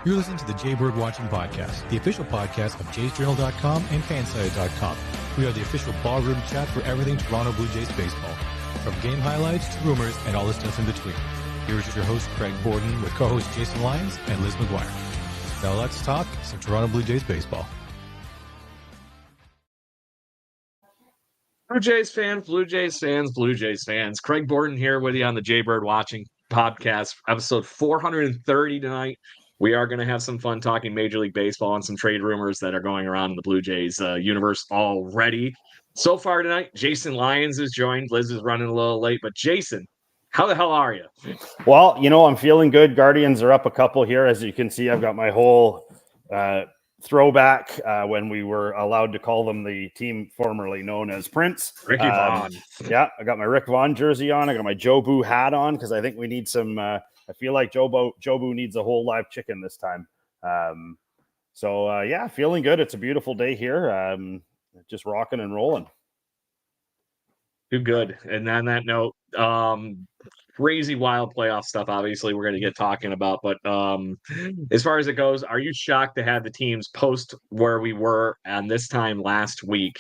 You're listening to the Jaybird Watching Podcast, the official podcast of jaysjournal.com and Fansided.com. We are the official ballroom chat for everything Toronto Blue Jays baseball, from game highlights to rumors and all the stuff in between. Here's your host, Craig Borden, with co-host Jason Lyons and Liz McGuire. Now let's talk some Toronto Blue Jays baseball. Blue Jays fans, Blue Jays fans, Blue Jays fans. Craig Borden here with you on the Jaybird Watching Podcast, episode 430 tonight. We are going to have some fun talking Major League Baseball and some trade rumors that are going around in the Blue Jays universe already. So far tonight, Jason Lyons is joined. Liz is running a little late, but Jason, how the hell are you? Well, I'm feeling good. Guardians are up a couple here. As you can see, I've got my whole throwback when we were allowed to call them the team formerly known as Prince. Ricky Vaughn. Yeah, I got my Rick Vaughn jersey on. I got my Jobu hat on because I think we need some I feel like Jobu needs a whole live chicken this time. Yeah, feeling good. It's a beautiful day here. Just rocking and rolling. Too good. And on that note, crazy wild playoff stuff, obviously, we're going to get talking about. But as far as it goes, are you shocked to have the teams post where we were on this time last week?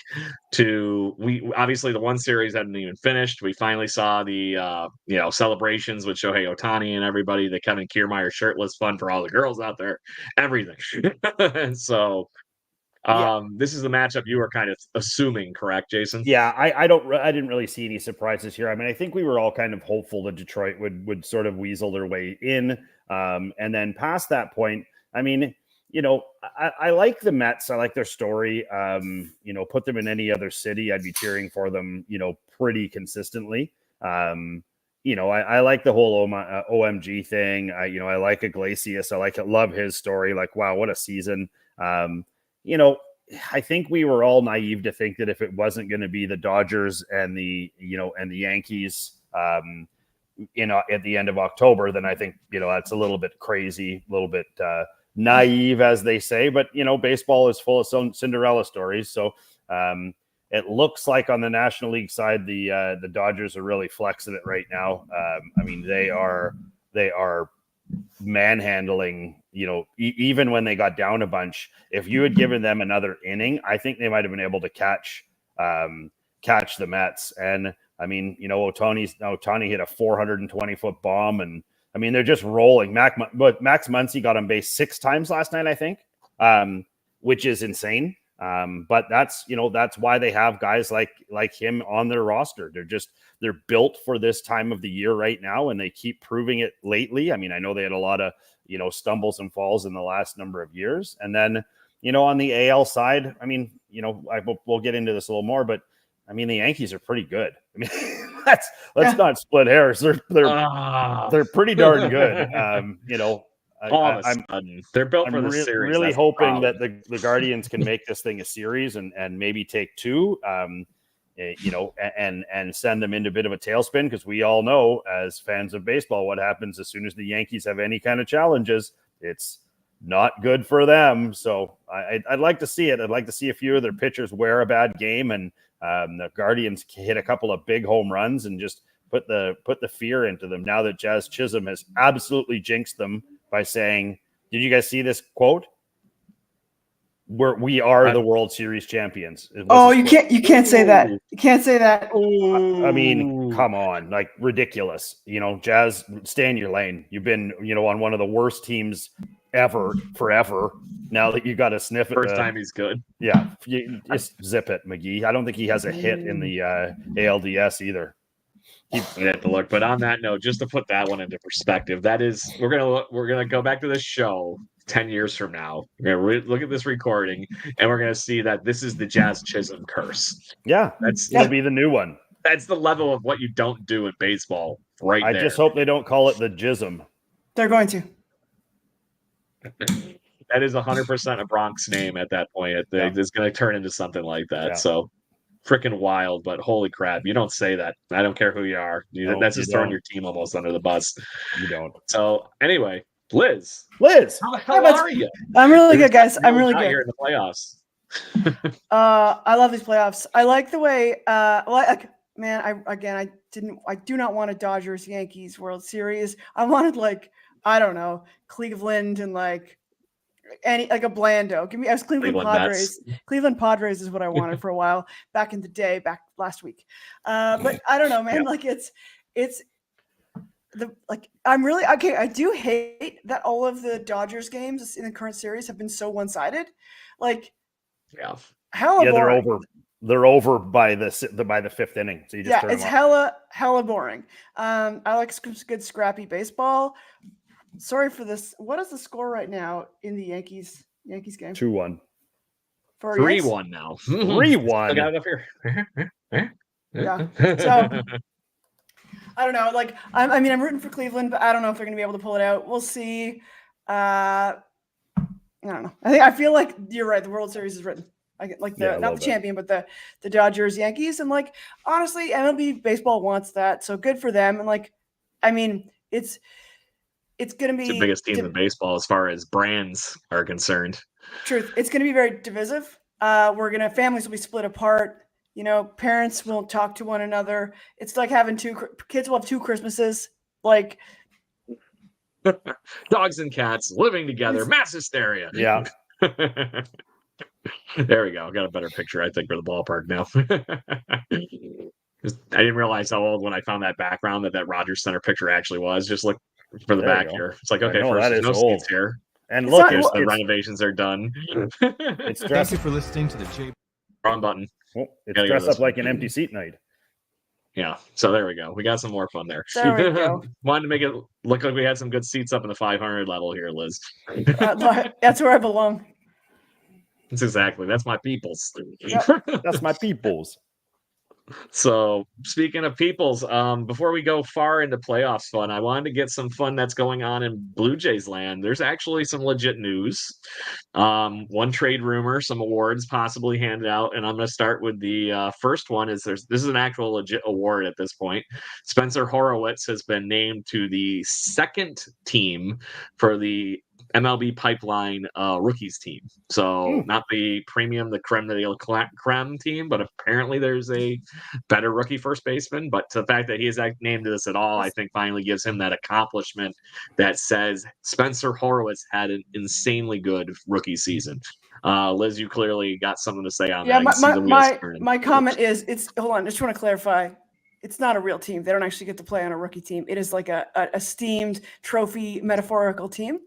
Obviously, the one series hadn't even finished. We finally saw the celebrations with Shohei Ohtani and everybody, the Kevin Kiermaier shirtless fun for all the girls out there, everything. So this is the matchup you were kind of assuming, correct, Jason? Yeah, I didn't really see any surprises here. I mean, I think we were all kind of hopeful that Detroit would sort of weasel their way in. And then past that point, I mean, I like the Mets. I like their story. Put them in any other city, I'd be cheering for them, pretty consistently. I like the whole OMG thing. I like Iglesias. Love his story. Like, wow, what a season. I think we were all naive to think that if it wasn't going to be the Dodgers and the Yankees, at the end of October, then I think, that's a little bit crazy, a little bit naive, as they say. But, baseball is full of some Cinderella stories. So it looks like on the National League side, the Dodgers are really flexing it right now. I mean, they are manhandling, even when they got down a bunch. If you had given them another inning, I think they might have been able to catch the Mets. And I mean, Ohtani hit a 420-foot bomb, and I mean, they're just rolling. Max Muncy got on base 6 times last night, I think, which is insane. But that's why they have guys like him on their roster. They're built for this time of the year right now, and they keep proving it lately. I mean, I know they had a lot of, stumbles and falls in the last number of years. And then, on the AL side, I mean, we'll get into this a little more, but I mean, the Yankees are pretty good. I mean, let's not split hairs. They're pretty darn good. They're built for the series. Really hoping that the Guardians can make this thing a series and maybe take 2, and send them into a bit of a tailspin, because we all know, as fans of baseball, what happens as soon as the Yankees have any kind of challenges. It's not good for them. So I'd like to see it. I'd like to see a few of their pitchers wear a bad game, and the Guardians hit a couple of big home runs and just put the fear into them. Now that Jazz Chisholm has absolutely jinxed them by saying, did you guys see this quote? We are the World Series champions. You can't say that. You can't say that. I mean, come on, like, ridiculous. Jazz, stay in your lane. You've been, on one of the worst teams ever, forever. Now that you got to sniff it. First time he's good. Yeah, just zip it, McGee. I don't think he has a hit in the ALDS either. You'd have to look. But on that note, just to put that one into perspective, we're gonna go back to this show 10 years from now. We're gonna look at this recording, and we're gonna see that this is the Jazz Chisholm curse. Yeah, that'll be the new one. That's the level of what you don't do in baseball, right? I just hope they don't call it the Jism. They're going to. That is 100% a Bronx name at that point. It's going to turn into something like that. Yeah. So freaking wild, but holy crap. You don't say that. I don't care who you are. That's just throwing your team almost under the bus. You don't. So anyway, Liz, how the hell are you? I'm really good, guys. I'm really good. Here in the playoffs. I love these playoffs. I like the way, I do not want a Dodgers Yankees World Series. I wanted, Cleveland and any like a Blando. Give me as Cleveland Padres. Cleveland Padres is what I wanted for a while back in the day, back last week. But I don't know, man. Like it's I'm really okay. I do hate that all of the Dodgers games in the current series have been so one-sided. Like, hella boring. They're over by the 5th inning. So you just turn it's them off. hella boring. I like good scrappy baseball. Sorry for this. What is the score right now in the Yankees game? 2-1. 3-1 now. 3-1. I got it up here. Yeah. So I don't know. Like, I'm rooting for Cleveland, but I don't know if they're going to be able to pull it out. We'll see. I don't know. I feel like you're right. The World Series is written. Not the champion, but the Dodgers, Yankees, and like honestly, MLB baseball wants that, so good for them. And like, I mean, it's going to be the biggest team in baseball as far as brands are concerned. Truth, it's going to be very divisive. Families will be split apart. You know, parents won't talk to one another. It's like having kids will have 2 Christmases. Like dogs and cats living together, mass hysteria. Yeah. There we go. Got a better picture, I think, for the ballpark now. I didn't realize how old when I found that background that Rogers Center picture actually was. Just look for the back here. It's like, okay, first there's no seats here. And look, the renovations are done. It's Thank you for listening to the Wrong button. Well, it's dressed up like an empty seat night. Yeah, so there we go. We got some more fun there. There we go. Wanted to make it look like we had some good seats up in the 500 level here, Liz. That's where I belong. That's my peoples. Yep. That's my peoples. So speaking of peoples, before we go far into playoffs fun, I wanted to get some fun that's going on in Blue Jays land. There's actually some legit news. One trade rumor, some awards possibly handed out, and I'm going to start with the first one. This is an actual legit award at this point. Spencer Horowitz has been named to the second team for the MLB Pipeline rookies team. So not the premium, the creme de la creme team, but apparently there's a better rookie first baseman. But the fact that he is named to this at all, I think finally gives him that accomplishment that says Spencer Horowitz had an insanely good rookie season. Liz, you clearly got something to say on that. My comment is hold on, I just want to clarify. It's not a real team. They don't actually get to play on a rookie team. It is like a esteemed trophy metaphorical team.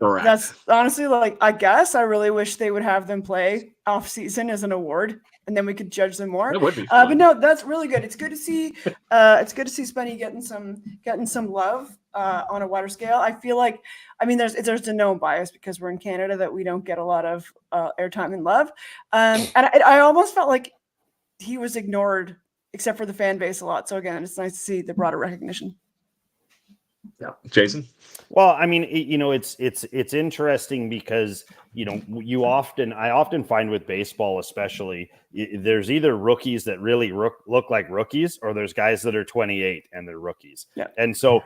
Correct. That's honestly I guess I really wish they would have them play off season as an award, and then we could judge them more. That would be fun. But no, that's really good. It's good to see. It's good to see Spenny getting some love on a wider scale. I feel like, there's a known bias because we're in Canada that we don't get a lot of airtime and love, and I almost felt like he was ignored except for the fan base a lot. So again, it's nice to see the broader recognition. Yeah, Jason. Well, it's interesting because I often find with baseball, especially, there's either rookies that really look like rookies, or there's guys that are 28 and they're rookies. Yeah. And so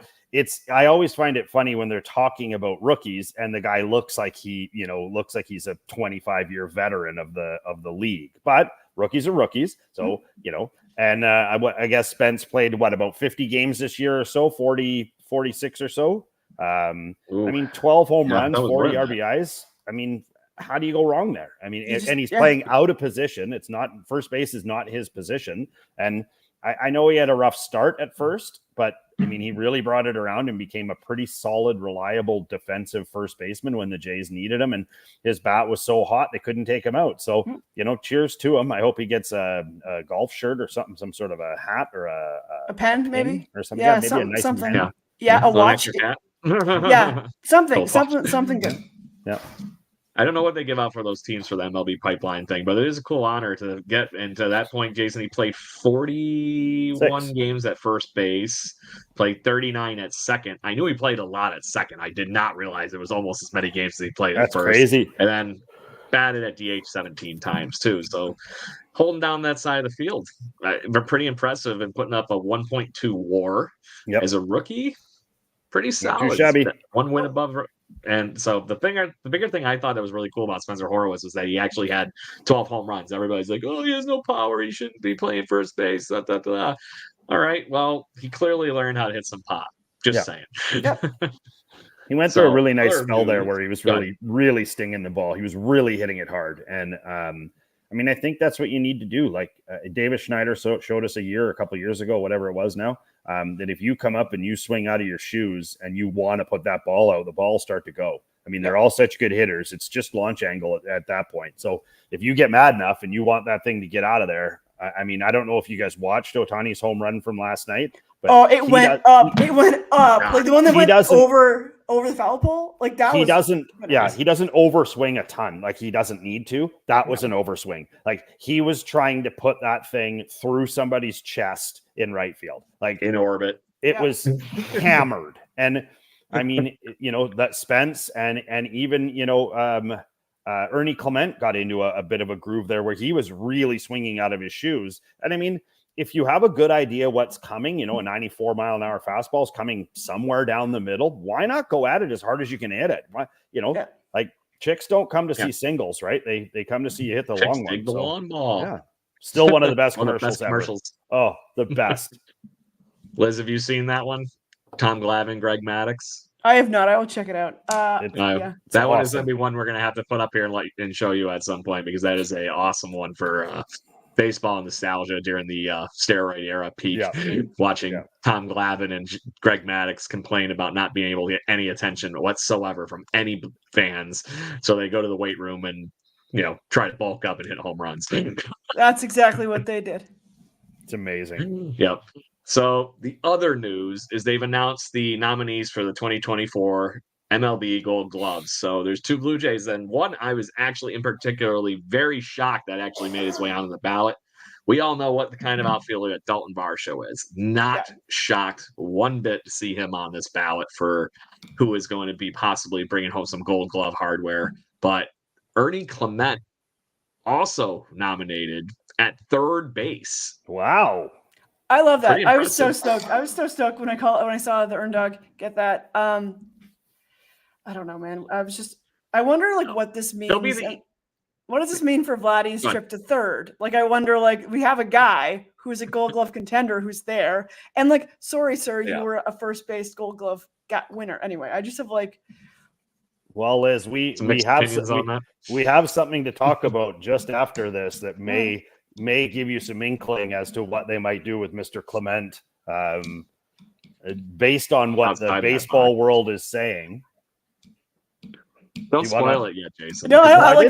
I always find it funny when they're talking about rookies and the guy looks like he's a 25-year veteran of the league, but rookies are rookies. So, and I guess Spence played about 50 games this year or so, 46 or so. 12 home runs, 40 RBIs. How do you go wrong there? He's playing out of position. It's not, first base is not his position. And I know he had a rough start at first, but he really brought it around and became a pretty solid, reliable defensive first baseman when the Jays needed him. And his bat was so hot, they couldn't take him out. So, cheers to him. I hope he gets a golf shirt or something, some sort of a hat or a pen maybe, or something. Yeah, maybe a nice something. pen. Yeah, a watch. Yeah, something good. Yeah. I don't know what they give out for those teams for the MLB Pipeline thing, but it is a cool honor to get. And to that point, Jason, he played 41 games at first base, played 39 at second. I knew he played a lot at second. I did not realize it was almost as many games as he played at first. That's crazy. And then batted at DH 17 times too. So holding down that side of the field, pretty impressive, and putting up a 1.2 WAR as a rookie. Pretty solid. Too shabby. One win above. And so the bigger thing I thought that was really cool about Spencer Horowitz was that he actually had 12 home runs. Everybody's like, oh, he has no power. He shouldn't be playing first base. All right. Well, he clearly learned how to hit some pop. Just saying. Yep. He went So, through a really nice other spell there news- where he was Go ahead. really stinging the ball. He was really hitting it hard. And I mean, I think that's what you need to do. Like Davis Schneider showed us a couple years ago, whatever it was now, that if you come up and you swing out of your shoes and you want to put that ball out, the ball start to go. I mean, they're all such good hitters. It's just launch angle at that point. So if you get mad enough and you want that thing to get out of there, I mean, I don't know if you guys watched Ohtani's home run from last night. But it went up. It went up. Like the one that went over the foul pole. Like that. He doesn't overswing a ton. Like he doesn't need to. That was an overswing. Like he was trying to put that thing through somebody's chest in right field. Like in orbit. It was hammered. And I mean, that Spence and even, Ernie Clement got into a bit of a groove there where he was really swinging out of his shoes. And I mean, if you have a good idea what's coming, a 94-mile-an-hour fastball is coming somewhere down the middle, why not go at it as hard as you can hit it? Like chicks don't come to see singles, right? They come to see you hit the long one. The long ball. Yeah. Still one of the best One of the best commercials ever. Oh, the best. Liz, have you seen that one? Tom Glavine, Greg Maddux. I have not. I will check it out. That awesome. one is going to be one we're going to have to put up here and show you at some point, because that is a awesome one for baseball nostalgia during the steroid era peak. Watching Tom Glavine and Greg Maddux complain about not being able to get any attention whatsoever from any fans, so they go to the weight room and try to bulk up and hit home runs. That's exactly what they did. It's amazing. Yep. So the other news is they've announced the nominees for the 2024 MLB Gold Gloves. So there's 2 Blue Jays, and one I was actually in particularly very shocked that actually made his way onto the ballot. We all know what the kind of outfielder that Dalton Varsho is. Not shocked one bit to see him on this ballot for who is going to be possibly bringing home some Gold Glove hardware. But Ernie Clement also nominated at third base. Wow. I love that. I was so stoked. I was so stoked when I saw the Earn Dog get that. I don't know, man. I wonder what this means. What does this mean for Vladdy's trip to third? Like, I wonder, we have a guy who's a Gold Glove contender who's there, and sorry, sir, you were a first base Gold Glove winner. Anyway, I just have Well, Liz, we have something to talk about just after this that may give you some inkling as to what they might do with Mr. Clement, based on what the baseball world is saying. Don't spoil it yet, Jason. No,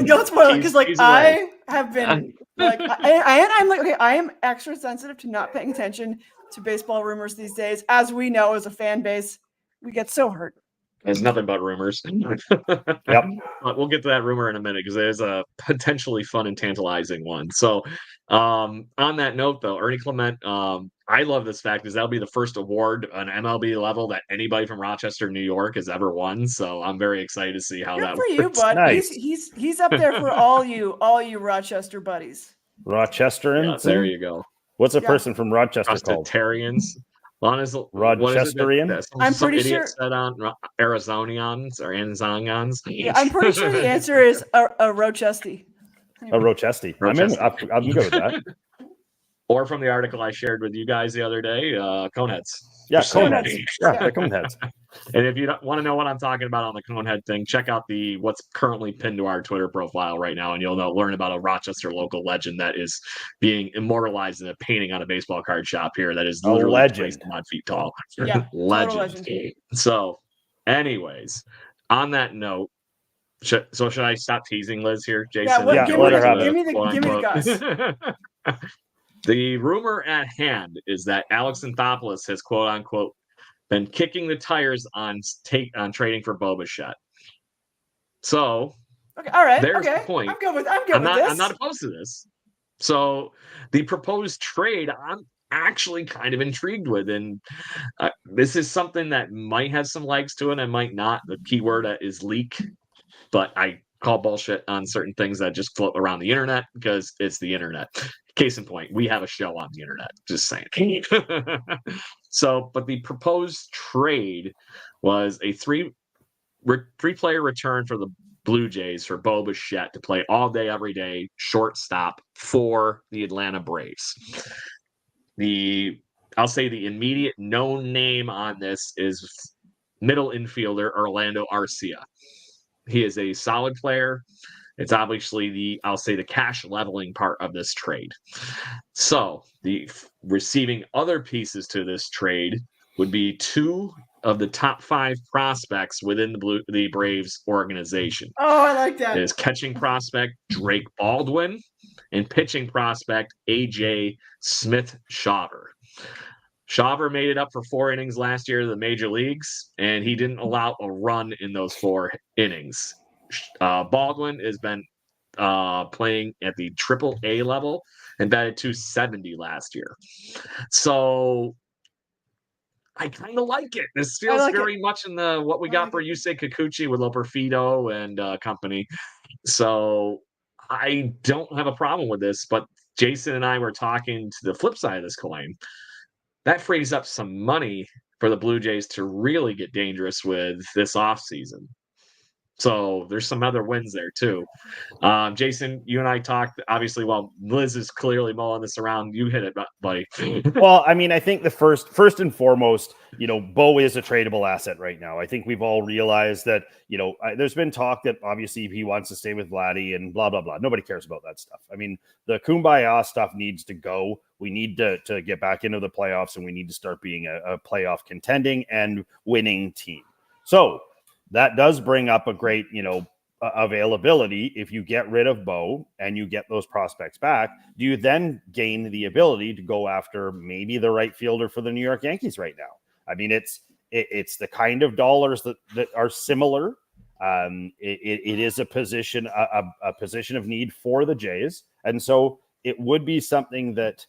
don't spoil it, because I have been I am extra sensitive to not paying attention to baseball rumors these days. As we know, as a fan base, we get so hurt. There's nothing but rumors. Yep. But we'll get to that rumor in a minute, because it is a potentially fun and tantalizing one. So on that note, though, Ernie Clement, I love this fact, because that'll be the first award on MLB level that anybody from Rochester, New York has ever won. So I'm very excited to see how that works. Good for you, bud. Nice. He's up there for all you Rochester buddies. Rochesterans? Yeah, there you go. What's a person from Rochester called? Rostarians. Rochesterian? I'm pretty sure said on Arizonians or Anzonians. Yeah, I'm pretty sure the answer is a Rochester. A Rochester. I'm good with that. Or from the article I shared with you guys the other day, Coneheads. Yeah, Coneheads. Yeah, the Coneheads. And if you want to know what I'm talking about on the Conehead thing, check out what's currently pinned to our Twitter profile right now, and you'll learn about a Rochester local legend that is being immortalized in a painting on a baseball card shop here that is literally 20 feet tall. Yeah, legend. So, anyways, on that note, should I stop teasing Liz here, Jason? Give me the guys. The rumor at hand is that Alex Anthopoulos has quote unquote been kicking the tires on trading for Bo Bichette. So, all right, there's the point. I'm good with this. I'm not opposed to this. So, the proposed trade, I'm actually kind of intrigued with, and this is something that might have some legs to it and might not. The keyword is leak, but I call bullshit on certain things that just float around the internet because it's the internet. Case in point, we have a show on the internet. Just saying. So, but the proposed trade was a three-player return for the Blue Jays for Bo Bichette to play all day, every day, shortstop for the Atlanta Braves. I'll say the immediate known name on this is middle infielder Orlando Arcia. He is a solid player. It's obviously I'll say the cash leveling part of this trade. So the receiving other pieces to this trade would be 2 of the top 5 prospects within the Braves organization. Oh, I like that. It is catching prospect Drake Baldwin and pitching prospect AJ Smith-Shawver. Shawver made it up for 4 innings last year in the major leagues, and he didn't allow a run in those 4 innings. Baldwin has been playing at the AAA level and batted .270 last year. So I kind of like it. This feels very much in the what we got for Yusei Kikuchi with Loperfido and company. So I don't have a problem with this, but Jason and I were talking to the flip side of this coin. That frees up some money for the Blue Jays to really get dangerous with this offseason. So there's some other wins there too. Jason, you and I talked, obviously, well, Liz is clearly mowing this around. You hit it, buddy. Well, I mean, I think the first and foremost, Bo is a tradable asset right now. I think we've all realized that, there's been talk that obviously he wants to stay with Vladdy and blah, blah, blah. Nobody cares about that stuff. I mean, the Kumbaya stuff needs to go. We need to get back into the playoffs, and we need to start being a playoff contending and winning team. So that does bring up a great, availability. If you get rid of Bo and you get those prospects back, do you then gain the ability to go after maybe the right fielder for the New York Yankees right now? I mean, it's the kind of dollars that are similar. It is a position of need for the Jays, and so it would be something that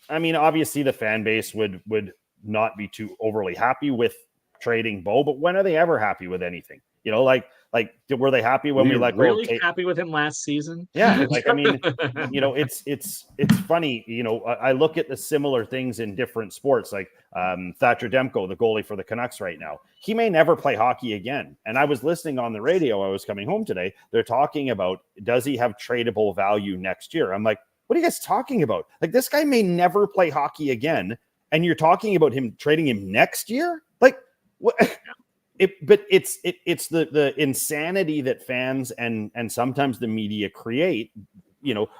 I mean, obviously the fan base would not be too overly happy with trading Bo, but when are they ever happy with anything? Like were they happy when we let go? Really happy with him last season? Yeah, I mean, it's funny. I look at the similar things in different sports, like Thatcher Demko, the goalie for the Canucks right now. He may never play hockey again. And I was listening on the radio. I was coming home today. They're talking about, does he have tradable value next year? I'm like, what are you guys talking about? Like, this guy may never play hockey again, and you're talking about him trading him next year? Like, what? But it's the insanity that fans and sometimes the media create,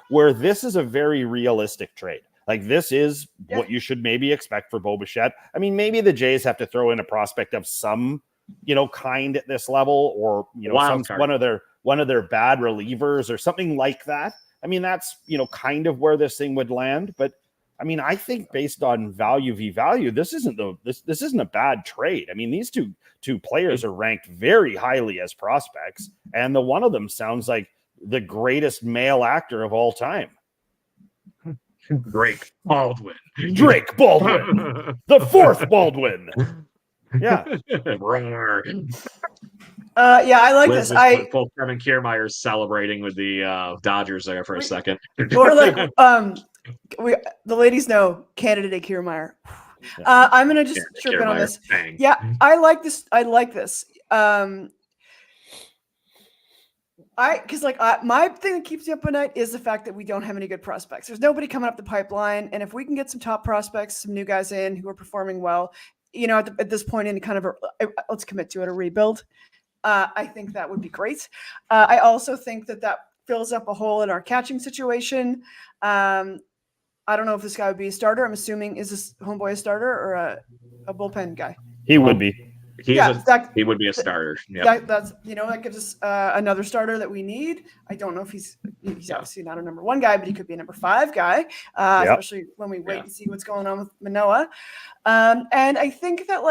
where this is a very realistic trade. Like, this is what you should maybe expect for Bo Bichette. I mean, maybe the Jays have to throw in a prospect of some, kind at this level, or one of their bad relievers or something like that. I mean, that's kind of where this thing would land. But I mean, I think based on value v value, this isn't a bad trade. I mean, these two players are ranked very highly as prospects, and the one of them sounds like the greatest male actor of all time. Drake Baldwin, the fourth Baldwin. Yeah. I like this. Both Kevin Kiermaier celebrating with the Dodgers there for a second. Or like, the ladies know candidate Kiermaier. I'm gonna just chirp in on this. Bang. Yeah, I like this. My thing that keeps me up at night is the fact that we don't have any good prospects. There's nobody coming up the pipeline, and if we can get some top prospects, some new guys in who are performing well, at this point in kind of let's commit to it, a rebuild. I think that would be great. I also think that fills up a hole in our catching situation. I don't know if this guy would be a starter. I'm assuming, is this homeboy a starter or a bullpen guy? He would be. He would be a starter. Yeah, that's that gives us another starter that we need. I don't know if he's obviously not a number 1 guy, but he could be a number 5 guy, especially when we wait and see what's going on with Manoah. And I think that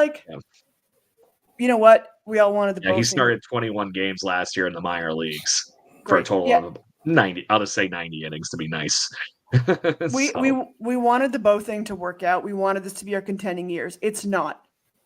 you know what, we all wanted the. Yeah, he started 21 games last year in the minor leagues for a total of 90. I'll just say 90 innings to be nice. We wanted the Bo thing to work out. We wanted this to be our contending years. It's not.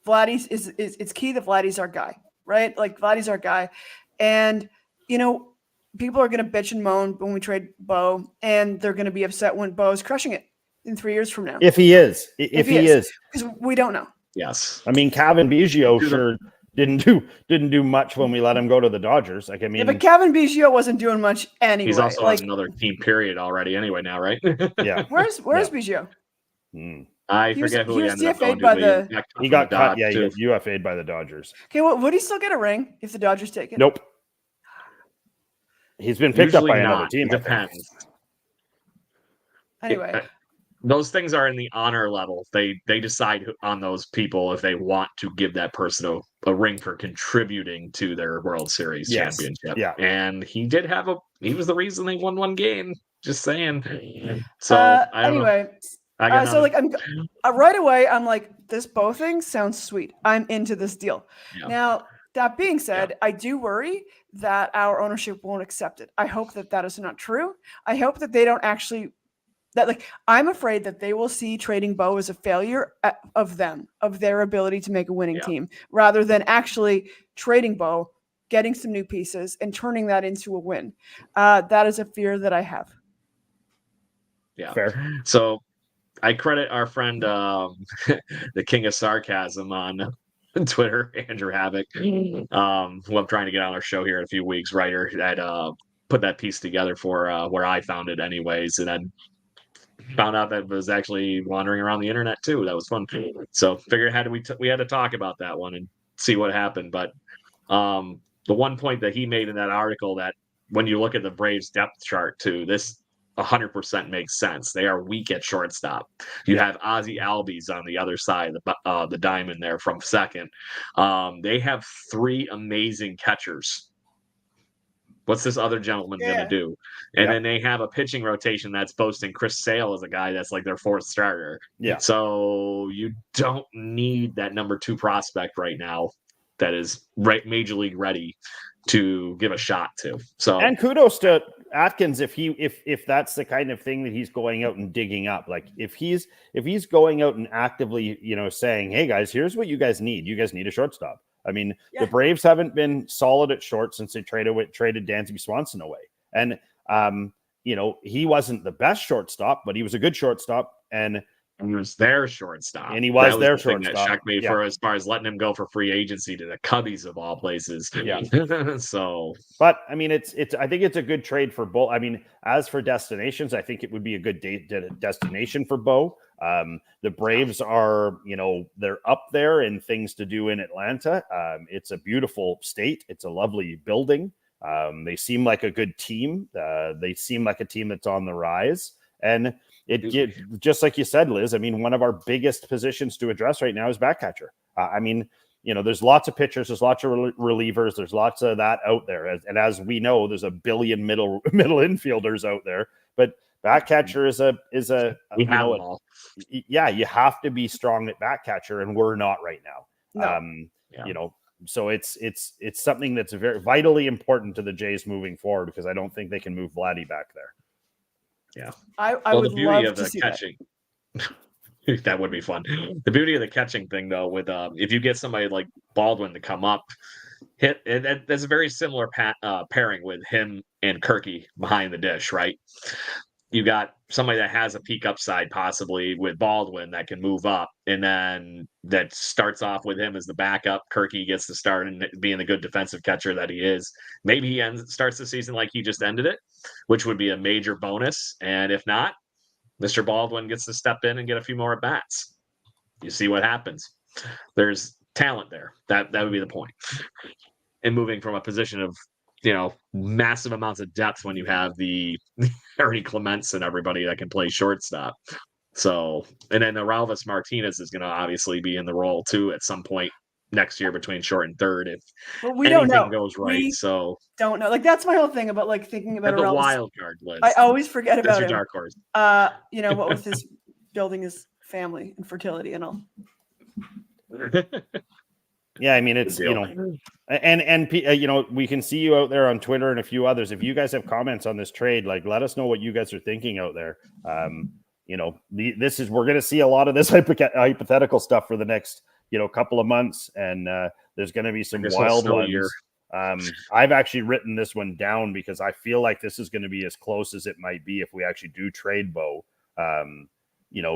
Vladdy's it's key that Vladdy's our guy, right? Like, Vladdy's our guy. And, people are going to bitch and moan when we trade Bo, and they're going to be upset when Bo is crushing it in 3 years from now. If he is. Because we don't know. Yes. I mean, Kevin Biggio sure didn't do much when we let him go to the Dodgers. Like, I mean, but Kevin Biggio wasn't doing much anyway. He's also on another team period already anyway now, right? Yeah. Where's Biggio? I He was- forget who he he was ended up DFA'd going to. by but the- He got cut. Dodgers, Yeah, he too. got UFA'd by the Dodgers. Okay, well, would he still get a ring if the Dodgers take it? Nope. He's been picked up Usually by another not. team. It I think. depends. Anyway, Those things are in the honor level. They decide on those people if they want to give that person a ring for contributing to their World Series Yes. championship. Yeah. And he was the reason they won one game. Just saying. So I don't know. anyway, I got so nothing. like I'm right away. I'm like, this Bo thing sounds sweet. I'm into this deal. Yeah. Now, that being said, I do worry that our ownership won't accept it. I hope that is not true. I hope that they don't actually. I'm afraid that they will see trading Bo as a failure of their ability to make a winning team, rather than actually trading Bo, getting some new pieces, and turning that into a win. That is a fear that I have. Yeah. Fair. So I credit our friend, the king of sarcasm on Twitter, Andrew Havoc, who I'm trying to get on our show here in a few weeks, writer that put that piece together for where I found it anyways. And then found out that it was actually wandering around the internet too. That was fun. So figured we had to talk about that one and see what happened. But the one point that he made in that article, that when you look at the Braves depth chart too, this 100% makes sense. They are weak at shortstop. You have Ozzie Albies on the other side, the diamond there from second. They have three amazing catchers. What's this other gentleman going to do? And then they have a pitching rotation that's boasting Chris Sale as a guy that's like their fourth starter. Yeah. So you don't need that number 2 prospect right now that is major league ready to give a shot to. So, and kudos to Atkins if that's the kind of thing that he's going out and digging up. Like if he's going out and actively, saying, "Hey guys, here's what you guys need. You guys need a shortstop." I mean, the Braves haven't been solid at short since they traded Dansby Swanson away. And, he wasn't the best shortstop, but he was a good shortstop. And he was their shortstop. And he was their shortstop. That shocked me for as far as letting him go for free agency to the Cubbies of all places. Yeah. So, but I mean, I think it's a good trade for Bo. I mean, as for destinations, I think it would be a good destination for Bo. The Braves are, they're up there in things to do in Atlanta. It's a beautiful state. It's a lovely building. They seem like a good team. They seem like a team that's on the rise. And just like you said, Liz, I mean, one of our biggest positions to address right now is back catcher. I mean, there's lots of pitchers, there's lots of relievers, there's lots of that out there. And as we know, there's a billion middle infielders out there, but back catcher is a you have to be strong at back catcher, and we're not right now. No. So it's something that's very vitally important to the Jays moving forward, because I don't think they can move Vladdy back there. Yeah, I would love to see catching. That would be fun. The beauty of the catching thing, though, with if you get somebody like Baldwin to come up, that's a very similar pairing with him and Kirky behind the dish, right? You got somebody that has a peak upside possibly with Baldwin that can move up, and then that starts off with him as the backup. Kirky gets to start and being the good defensive catcher that he is. Maybe he starts the season like he just ended it, which would be a major bonus. And if not, Mr. Baldwin gets to step in and get a few more at bats. You see what happens. There's talent there. That would be the point. And moving from a position of massive amounts of depth when you have the Ernie Clements and everybody that can play shortstop. So, and then Aralvis Martinez is going to obviously be in the role too at some point next year between short and third if anything goes right. So don't know. Like that's my whole thing about thinking about the Aralvis. wild card list. I always forget about him. Dark horse. What with his building his family and fertility and all. Yeah, I mean, it's, we can see you out there on Twitter and a few others. If you guys have comments on this trade, let us know what you guys are thinking out there. We're going to see a lot of this hypothetical stuff for the next, couple of months. And there's going to be some wild ones. I've actually written this one down because I feel like this is going to be as close as it might be if we actually do trade Bo.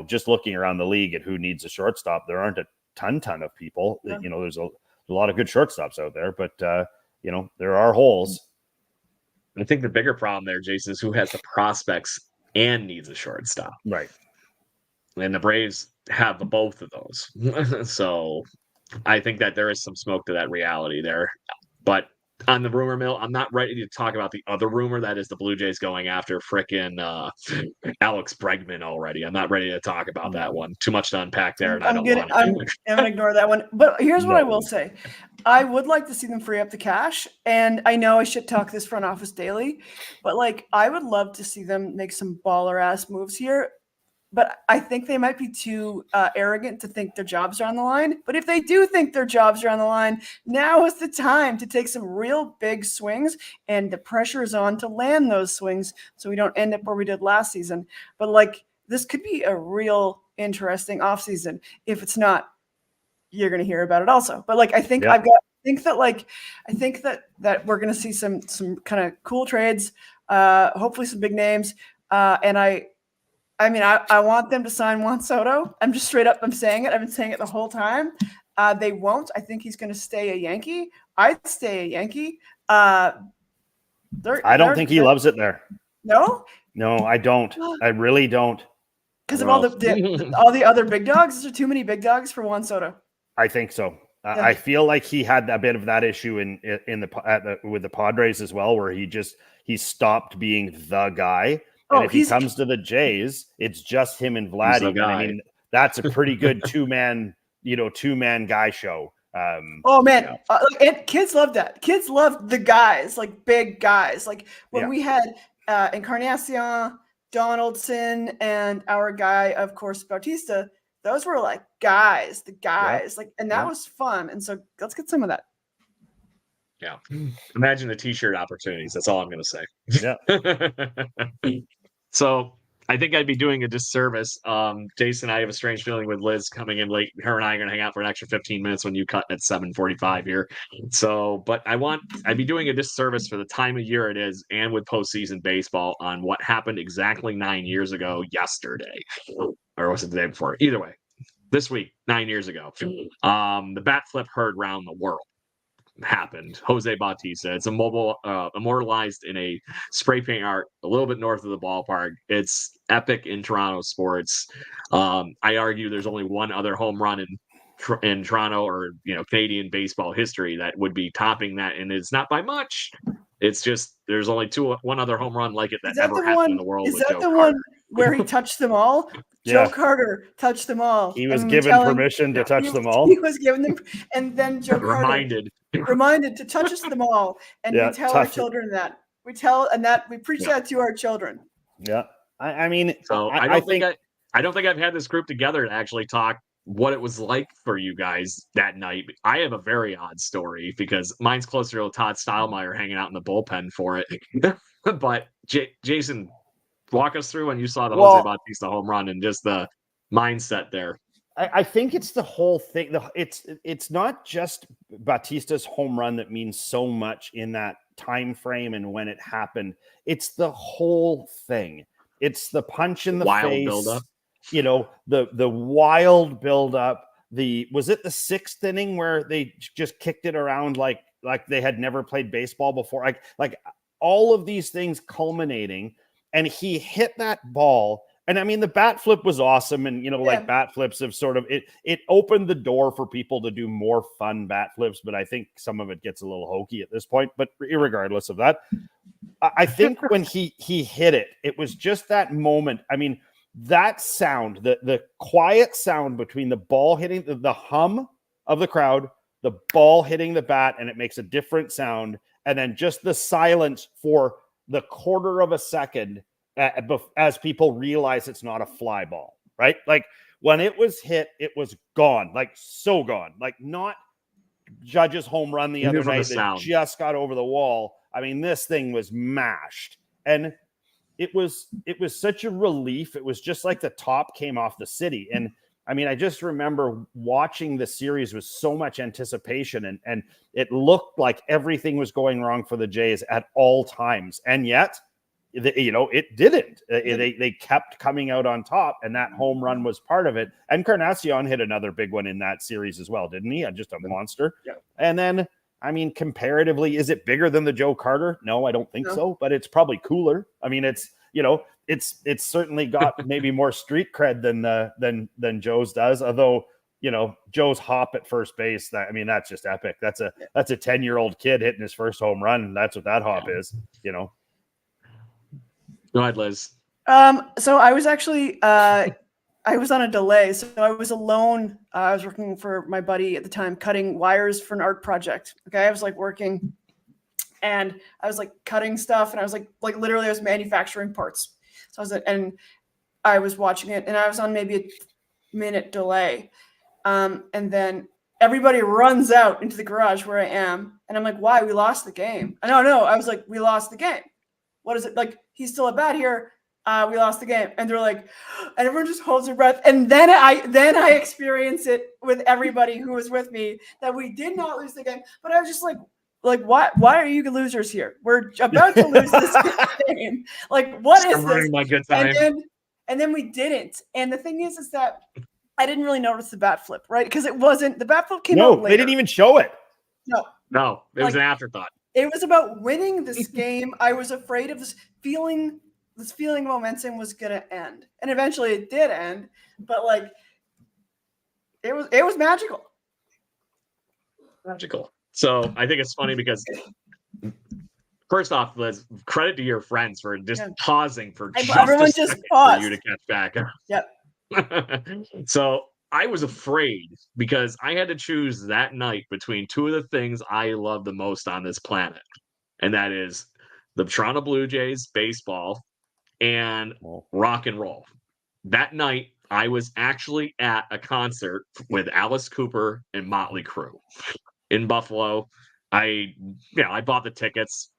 Just looking around the league at who needs a shortstop, there aren't a ton of people. Yeah. There's a lot of good shortstops out there, but there are holes. I think the bigger problem there, Jason, is who has the prospects and needs a shortstop. Right. And the Braves have both of those. So I think that there is some smoke to that reality there. But on the rumor mill, I'm not ready to talk about the other rumor that is the Blue Jays going after frickin' Alex Bregman already. I'm not ready to talk about that one. Too much to unpack there, and I don't want I'm to. gonna ignore that one. But here's what I No. will say: I would like to see them free up the cash. And I know I should talk this front office daily, but like I would love to see them make some baller ass moves here. But I think they might be too arrogant to think their jobs are on the line. But if they do think their jobs are on the line, now is the time to take some real big swings, and the pressure is on to land those swings so we don't end up where we did last season. But like this could be a real interesting offseason. If it's not, you're going to hear about it also. But like I think Yeah. I think that we're going to see some kind of cool trades, hopefully some big names, and I mean, I want them to sign Juan Soto. I'm just straight up. I'm saying it. I've been saying it the whole time. They won't. I think he's going to stay a Yankee. I'd stay a Yankee. I don't think he loves it there. No, I don't. I really don't. because of all the other big dogs. Is there too many big dogs for Juan Soto? I think so. Yeah. I feel like he had a bit of that issue with the Padres as well, where he stopped being the guy. And if he comes to the Jays, it's just him and Vlad. I mean, that's a pretty good two-man guy show. Oh man, and kids love that. Kids love the guys, like big guys. Like when we had Encarnacion, Donaldson, and our guy, of course, Bautista. Those were like guys, and that was fun. And so let's get some of that. Yeah. Imagine the t-shirt opportunities. That's all I'm going to say. Yeah. So I think I'd be doing a disservice. Jason, I have a strange feeling with Liz coming in late. Her and I are going to hang out for an extra 15 minutes when you cut at 7:45 here. So, but I'd be doing a disservice for the time of year it is and with postseason baseball on what happened exactly 9 years ago yesterday. Or was it the day before? Either way, this week, 9 years ago. The bat flip heard round the world. Happened. Jose Bautista. It's immortalized in a spray paint art a little bit north of the ballpark. It's epic in Toronto sports. I argue there's only one other home run in Toronto or Canadian baseball history that would be topping that, and it's not by much. It's just there's only one other home run like it that ever happened in the world. Is that the one where he touched them all? Joe Carter touched them all. He was given permission to touch them all. He was given them, and then Joe Carter reminded to touch them all. And we tell our children that. We preach that to our children. Yeah, I mean, so I don't think I've had this group together to actually talk what it was like for you guys that night. I have a very odd story because mine's closer to Todd Stottlemyre hanging out in the bullpen for it. But Jason, walk us through when you saw the Jose Bautista home run and just the mindset there. I think it's the whole thing. It's not just Bautista's home run that means so much in that time frame and when it happened. It's the whole thing. It's the punch in the face. Build-up. The wild buildup. Was it the sixth inning where they just kicked it around like they had never played baseball before? Like all of these things culminating, and he hit that ball. And I mean, the bat flip was awesome. And, like bat flips have sort of, it opened the door for people to do more fun bat flips. But I think some of it gets a little hokey at this point. But regardless of that, I think when he hit it, it was just that moment. I mean, that sound, the quiet sound between the ball hitting the hum of the crowd, the ball hitting the bat, and it makes a different sound. And then just the silence for the quarter of a second as people realize it's not a fly ball, right? Like when it was hit, it was gone, like so gone, like not Judge's home run the other night that just got over the wall. I mean, this thing was mashed, and it was such a relief. It was just like the top came off the city. And I mean, I just remember watching the series with so much anticipation, and it looked like everything was going wrong for the Jays at all times. And yet, it didn't. They kept coming out on top, and that home run was part of it. And Encarnacion hit another big one in that series as well, didn't he? Just a monster. Yeah. And then, I mean, comparatively, is it bigger than the Joe Carter? No, I don't think so, but it's probably cooler. I mean, it's, it's certainly got maybe more street cred than Joe's does. Although, you know, Joe's hop at first base, that's just epic. That's a 10-year-old kid hitting his first home run. That's what that hop is, you know. Go ahead, Liz. So I was actually I was on a delay, so I was alone. I was working for my buddy at the time, cutting wires for an art project. Okay, I was like working, and I was like cutting stuff, and I was like literally I was manufacturing parts. So I was watching it, and I was on maybe a minute delay, and then everybody runs out into the garage where I am, and I'm like, "Why? We lost the game." No, I was like, "We lost the game. What is it? Like he's still at bat here." We lost the game, and they're like, and everyone just holds their breath. And then I experience it with everybody who was with me that we did not lose the game. But I was just like, why are you losers here? We're about to lose this game. Like, what is this? My good time. And then we didn't. And the thing is that I didn't really notice the bat flip, right? Because it wasn't the bat flip came out later. They didn't even show it. No, it was an afterthought. It was about winning this game. I was afraid of this feeling momentum was gonna end, and eventually it did end. But like, it was magical. So I think it's funny because first off, Liz, credit to your friends for just pausing for everyone just paused for you to catch back. Yep. So I was afraid because I had to choose that night between two of the things I love the most on this planet, and that is the Toronto Blue Jays baseball and rock and roll. That night, I was actually at a concert with Alice Cooper and Motley Crue in Buffalo. I bought the tickets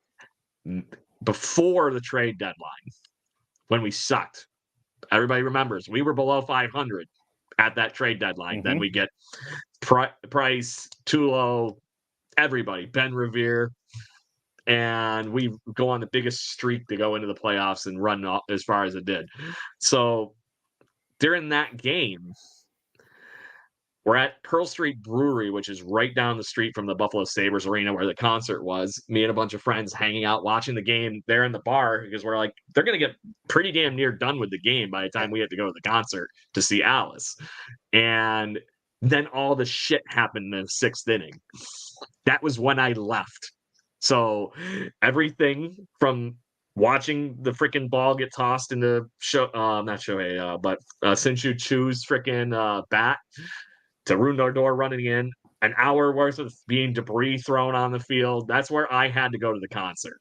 before the trade deadline when we sucked. Everybody remembers we were below 500 at that trade deadline. Then we get Price, Tulo, everybody, Ben Revere. And we go on the biggest streak to go into the playoffs and run as far as it did. So during that game, we're at Pearl Street Brewery, which is right down the street from the Buffalo Sabres arena where the concert was. Me and a bunch of friends hanging out, watching the game there in the bar because we're like, they're going to get pretty damn near done with the game by the time we have to go to the concert to see Alice. And then all the shit happened in the sixth inning. That was when I left. So everything from watching the freaking ball get tossed into not Shohei, but Sinshu Chu's freaking bat to Rundor running in, an hour worth of being debris thrown on the field. That's where I had to go to the concert.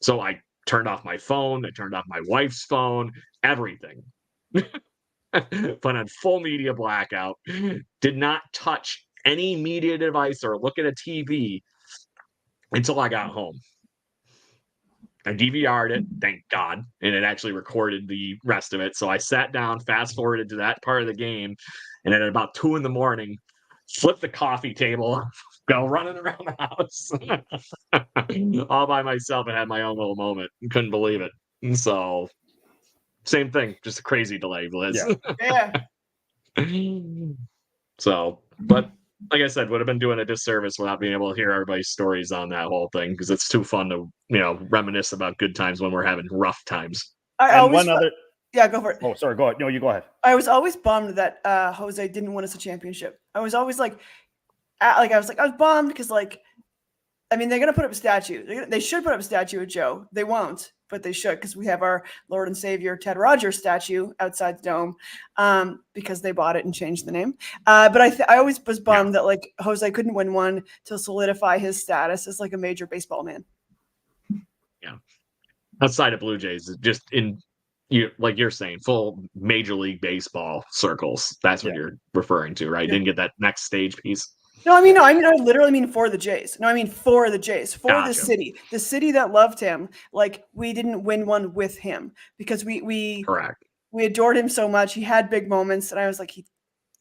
So I turned off my phone. I turned off my wife's phone, everything. Put on full media blackout. Did not touch any media device or look at a TV until I got home. I DVR'd it, thank God, and it actually recorded the rest of it. So I sat down, fast forwarded to that part of the game, and then at about 2 a.m, flipped the coffee table, go running around the house all by myself and had my own little moment. Couldn't believe it. And so, same thing, just a crazy delay, Liz. Yeah. So, but like I said, would have been doing a disservice without being able to hear everybody's stories on that whole thing because it's too fun to, reminisce about good times when we're having rough times. Yeah, go for it. Oh, sorry, go ahead. No, you go ahead. I was always bummed that Jose didn't win us a championship. I was always I was bummed because they're gonna put up a statue. They should put up a statue of Joe. They won't, but they should because we have our Lord and Savior Ted Rogers statue outside the dome because they bought it and changed the name. But I always was bummed that Jose couldn't win one to solidify his status as a major baseball man. Yeah, outside of Blue Jays, just you're saying, full Major League Baseball circles. That's what you're referring to, right? Yeah. Didn't get that next stage piece. No, I literally mean for the Jays. No, I mean for the Jays, for Gotcha. the city that loved him. We didn't win one with him because we correct. We adored him so much. He had big moments, and I was like, he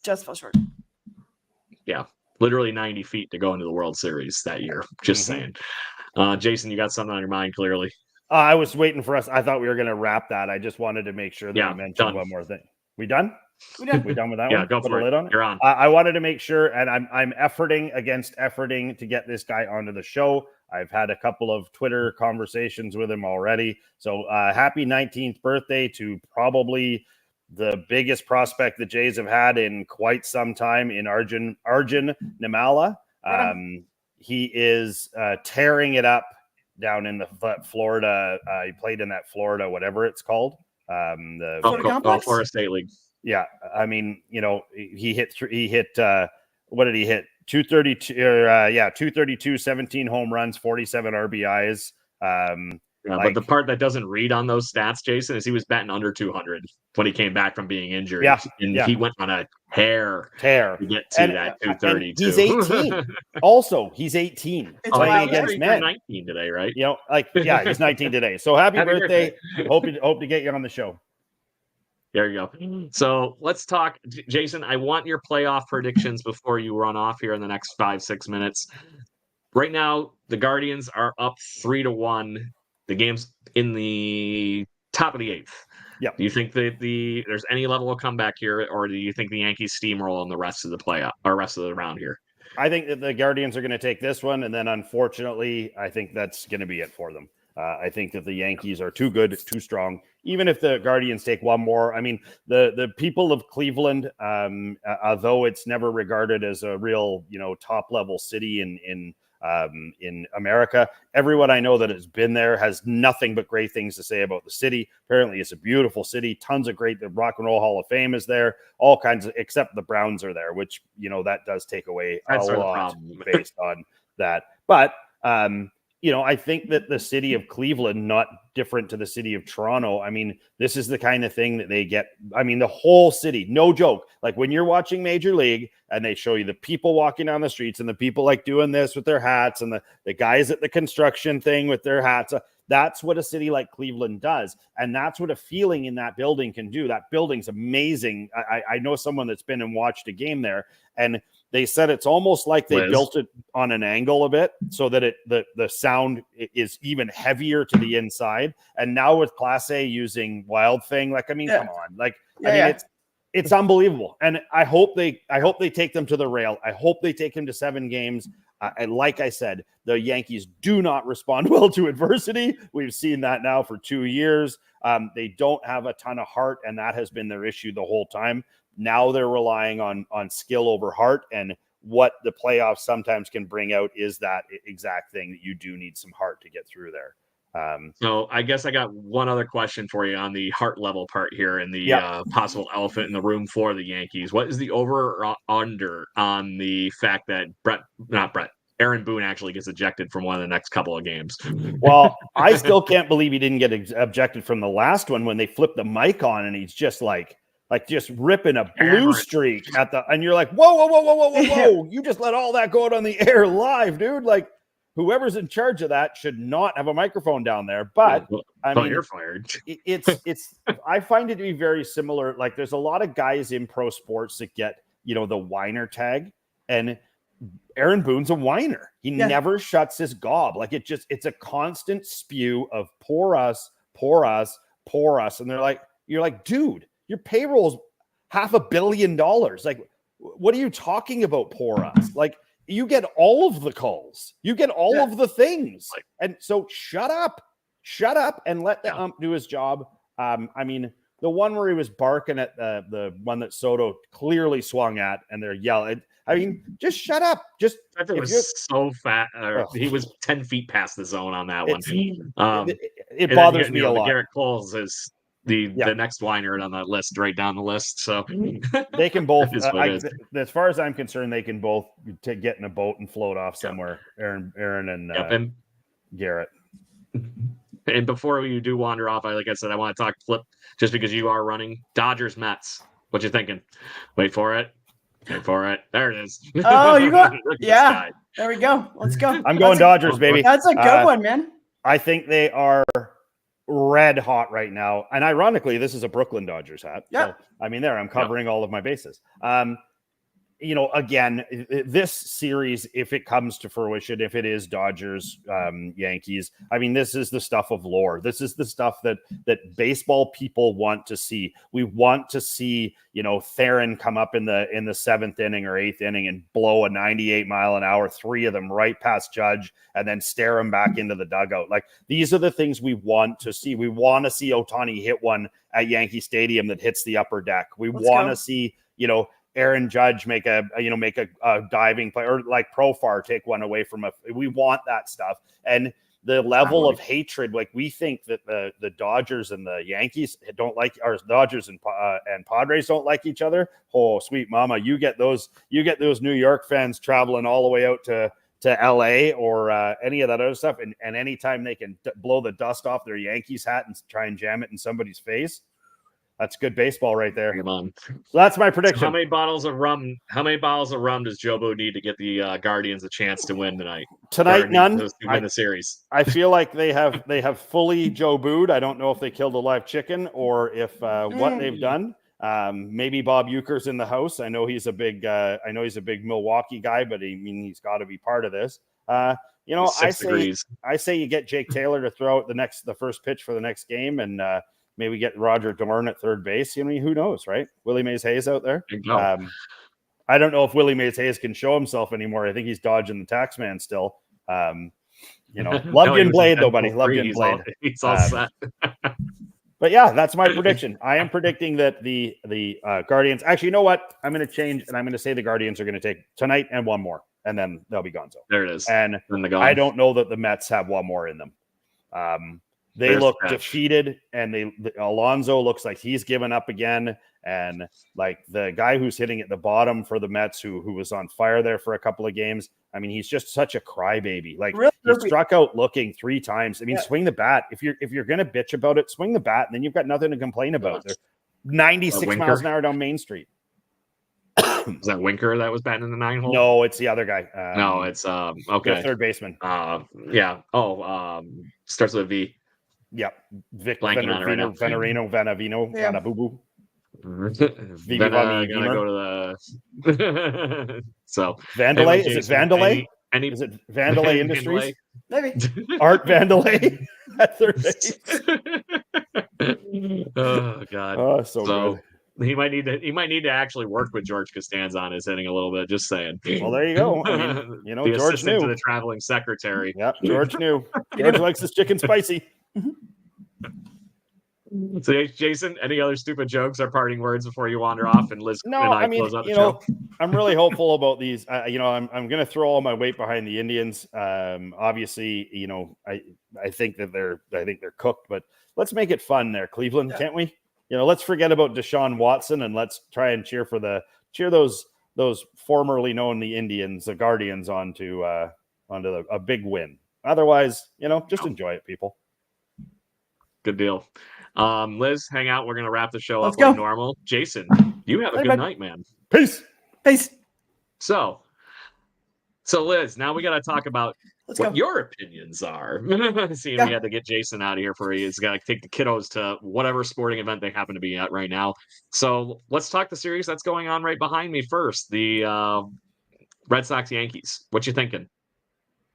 just fell short. Yeah, literally 90 feet to go into the World Series that year. Just saying. Jason, you got something on your mind? Clearly, I was waiting for us. I thought we were going to wrap that. I just wanted to make sure that we mentioned one more thing. We done? We done. We done with that Yeah, one? go Put for a it. lid on it? You're on. I wanted to make sure, and I'm efforting to get this guy onto the show. I've had a couple of Twitter conversations with him already. So happy 19th birthday to probably the biggest prospect the Jays have had in quite some time in Arjun Nimala. He is tearing it up down in the Florida. He played in that Florida, whatever it's called. The Florida State League. Yeah, I mean, he hit what did he hit? 232, 232, 17 home runs, 47 RBIs. But the part that doesn't read on those stats, Jason, is he was batting under 200 when he came back from being injured. He went on a tear to get to that 232. He's 18. Also, he's 18. It's playing against men. 19 today, right? He's 19 today. So happy birthday. Hope to get you on the show. There you go. So let's talk, Jason. I want your playoff predictions before you run off here in the next 5-6 minutes. Right now, the Guardians are up 3-1. The game's in the top of the 8th. Yeah. Do you think that there's any level of comeback here, or do you think the Yankees steamroll in the rest of the playoff or rest of the round here? I think that the Guardians are going to take this one, and then unfortunately, I think that's going to be it for them. I think that the Yankees are too good, too strong. Even if the Guardians take one more, I mean, the people of Cleveland, although it's never regarded as a real, top level city in America, everyone I know that has been there has nothing but great things to say about the city. Apparently, it's a beautiful city. Tons of great. The Rock and Roll Hall of Fame is there. All kinds of, except the Browns are there, which that does take away a lot based on that. But I think that the city of Cleveland, not different to the city of Toronto. I mean, this is the kind of thing that they get. I mean, the whole city, no joke. Like when you're watching Major League and they show you the people walking down the streets and the people like doing this with their hats and the guys at the construction thing with their hats. That's what a city like Cleveland does. And that's what a feeling in that building can do. That building's amazing. I know someone that's been and watched a game there, and they said it's almost like they built it on an angle a bit so that the sound is even heavier to the inside. And now with Class A using Wild Thing, come on. It's unbelievable. And I hope they take them to the rail. I hope they take him to 7 games. And like I said, the Yankees do not respond well to adversity. We've seen that now for 2 years. They don't have a ton of heart, and that has been their issue the whole time. Now they're relying on skill over heart, and what the playoffs sometimes can bring out is that exact thing, that you do need some heart to get through there. So I guess I got one other question for you on the heart level part here and the possible elephant in the room for the Yankees. What is the over or under on the fact that Aaron Boone actually gets ejected from one of the next couple of games? Well, I still can't believe he didn't get ejected from the last one when they flipped the mic on and he's just like just ripping a blue streak and you're like, whoa. You just let all that go out on the air live, dude. Like, whoever's in charge of that should not have a microphone down there. But you're fired. It's I find it to be very similar. Like, there's a lot of guys in pro sports that get, the whiner tag, and Aaron Boone's a whiner. He never shuts his gob. Like, it's a constant spew of pour us. And you're like, dude, your payroll's $500 million. Like, what are you talking about? Pour us. Like, you get all of the calls. You get all of the things. And so shut up and let the ump do his job. I mean, the one where he was barking at the one that Soto clearly swung at and they're yelling. I mean, just shut up. It was so fat. He was 10 feet past the zone on that one. It bothers me a lot. Garrett Coles is the next whiner on that list, right down the list. So they can both, as far as I'm concerned, they can both get in a boat and float off somewhere. Aaron and Garrett. And before you do wander off, like I said, I want to talk flip just because you are running Dodgers Mets. What you thinking? Wait for it. There it is. Oh, you go. Yeah. There we go. Let's go. I'm going Dodgers, baby. That's a good one, man. I think they are red hot right now. And ironically, this is a Brooklyn Dodgers hat. Yeah. So, I'm covering all of my bases. again, this series, if it comes to fruition, if it is Dodgers, Yankees, I mean, this is the stuff of lore. This is the stuff that baseball people want to see. We want to see, Theron come up in the 7th inning or 8th inning and blow a 98-mile-an-hour, 3 of them right past Judge, and then stare him back into the dugout. Like, these are the things we want to see. We want to see Ohtani hit one at Yankee Stadium that hits the upper deck. We want to see, Aaron Judge make a diving play, or like Profar take one away from we want that stuff. And the level of hatred, like, we think that the Dodgers and the Yankees don't like, or Dodgers and Padres don't like each other. Oh, sweet mama, you get those New York fans traveling all the way out to LA or any of that other stuff. And anytime they can blow the dust off their Yankees hat and try and jam it in somebody's face, that's good baseball right there. Come on. So that's my prediction. So how many bottles of rum does Jobo need to get the Guardians a chance to win tonight? None. To win the series. I feel like they have fully Jobo'd. I don't know if they killed a live chicken or if what they've done. Maybe Bob Euchre's in the house. I know he's a big Milwaukee guy, but he's got to be part of this. I say you get Jake Taylor to throw out the first pitch for the next game, and maybe get Roger Dorn at third base. Who knows, right? Willie Mays Hayes out there. I don't know if Willie Mays Hayes can show himself anymore. I think he's dodging the tax man still. Love getting Blade though, buddy. Love getting Blade. He's all set. But yeah, that's my prediction. I am predicting that the Guardians. Actually, you know what? I'm going to change, and I'm going to say the Guardians are going to take tonight and one more, and then they'll be gone. So there it is. And I don't know that the Mets have one more in them. They look defeated, and Alonso looks like he's given up again. And like the guy who's hitting at the bottom for the Mets, who was on fire there for a couple of games. I mean, he's just such a crybaby. Like, he struck out looking 3 times. I mean, swing the bat. If you're gonna bitch about it, swing the bat, and then you've got nothing to complain about. They're 96 miles an hour down Main Street. Is that Winker that was batting in the 9 hole? No, it's the other guy. No, it's okay. The third baseman. Yeah. Oh, starts with a V. Yep. Vic Venerino, Vanavino, Vanabubu. Gonna go to the so Vandalay. Is it Vandalay? Is it Vandalay Industries? Maybe Art Vandalay at third base. Oh God! Oh, so good. He might need to actually work with George Costanza on his hitting a little bit. Just saying. Well, there you go. I mean, the George knew. To the traveling secretary. Yep, George knew. George likes his chicken spicy. So, Jason, any other stupid jokes or parting words before you wander off and Liz? No, and I mean, close out the show? I'm really hopeful about these. I'm going to throw all my weight behind the Indians. Obviously, I think they're cooked, but let's make it fun there, Cleveland, can't we? Let's forget about Deshaun Watson and let's try and cheer those formerly known the Indians, the Guardians, onto a big win. Otherwise, just enjoy it, people. Good deal. Liz, hang out. We're going to wrap the show up like normal. Jason, you have a good night, man. Peace. So Liz, now we got to talk about what your opinions are. Seeing we had to get Jason out of here he's got to take the kiddos to whatever sporting event they happen to be at right now. So let's talk the series that's going on right behind me first. The Red Sox Yankees. What you thinking?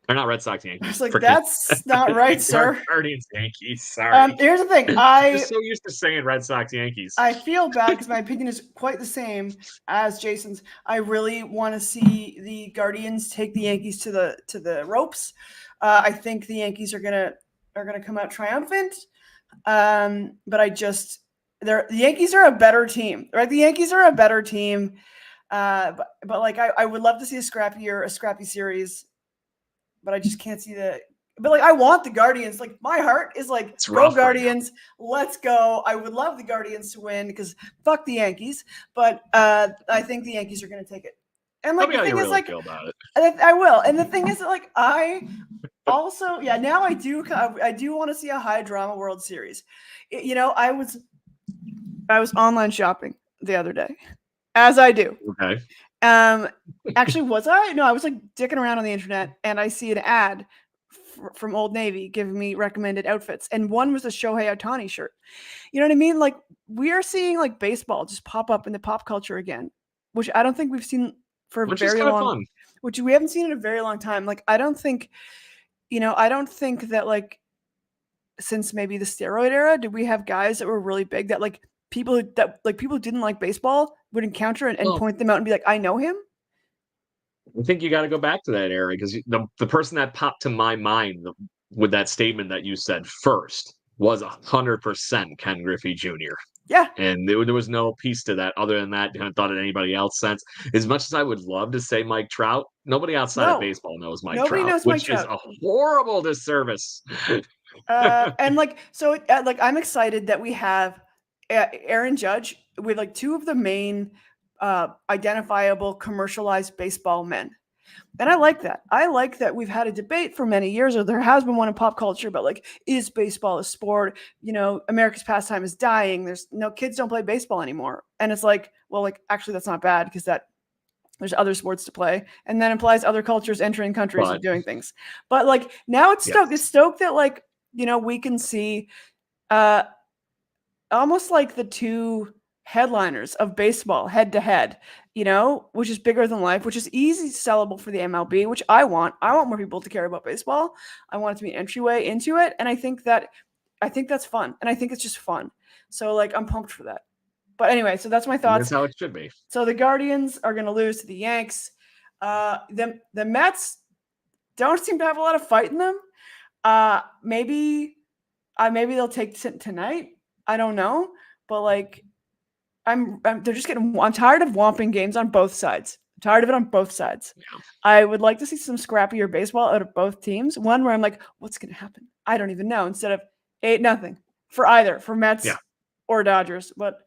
Or not Red Sox Yankees. I was like, that's not right, sir. Guardians Yankees. Sorry. Here's the thing. I'm just so used to saying Red Sox Yankees. I feel bad because my opinion is quite the same as Jason's. I really want to see the Guardians take the Yankees to the ropes. I think the Yankees are gonna come out triumphant. But the Yankees are a better team, right? The Yankees are a better team. But like I would love to see a scrappy series. But I just can't see but I want the Guardians. Like, my heart is like, go Guardians, let's go. I would love the Guardians to win because fuck the Yankees. But I think the Yankees are going to take it. And like, the thing is, like, feel about it. I will. And the thing is that, like, I also, now I do want to see a high drama World Series. I was online shopping the other day, as I do. Okay. Actually, was I? No, I was like dicking around on the internet and I see an ad from Old Navy giving me recommended outfits. And one was a Shohei Ohtani shirt. You know what I mean? Like, we are seeing like baseball just pop up in the pop culture again, which I don't think we've seen for a which is very kind of long, fun. which we haven't seen in a very long time. Like, I don't think that like since maybe the steroid era, did we have guys that were really big that like people who didn't like baseball would encounter and Well, point them out and be like, I know him. I think you got to go back to that era because the person that popped to my mind with that statement that you said first was 100% Ken Griffey Jr. Yeah. And there was no piece to that other than that. I haven't thought of anybody else since. As much as I would love to say Mike Trout, nobody outside of baseball knows Mike Nobody Trout, knows Mike which is Trout. a horrible disservice. And like, so like, I'm excited that we have Aaron Judge with like two of the main identifiable commercialized baseball men. And I like that. I like that we've had a debate for many years, or there has been one in pop culture, about like, is baseball a sport? You know, America's pastime is dying. There's no kids don't play baseball anymore. And it's like, well, like, actually that's not bad because there's other sports to play, and that implies other cultures entering countries and doing things. But like now it's stoked. It's stoked that like, you know, we can see almost like the two headliners of baseball head to head, you know, which is bigger than life, which is easy sellable for the MLB, which I want. I want more people to care about baseball. I want it to be an entryway into it. And I think that's fun. And I think it's just fun. So like, I'm pumped for that. But anyway, so that's my thoughts. That's how it should be. So the Guardians are going to lose to the Yanks. The Mets don't seem to have a lot of fight in them. Maybe they'll take tonight. I don't know, but like, I'm tired of whomping games on both sides. I'm tired of it on both sides. Yeah. I would like to see some scrappier baseball out of both teams. One where I'm like, what's going to happen? I don't even know. Instead of 8-0 for Mets or Dodgers. But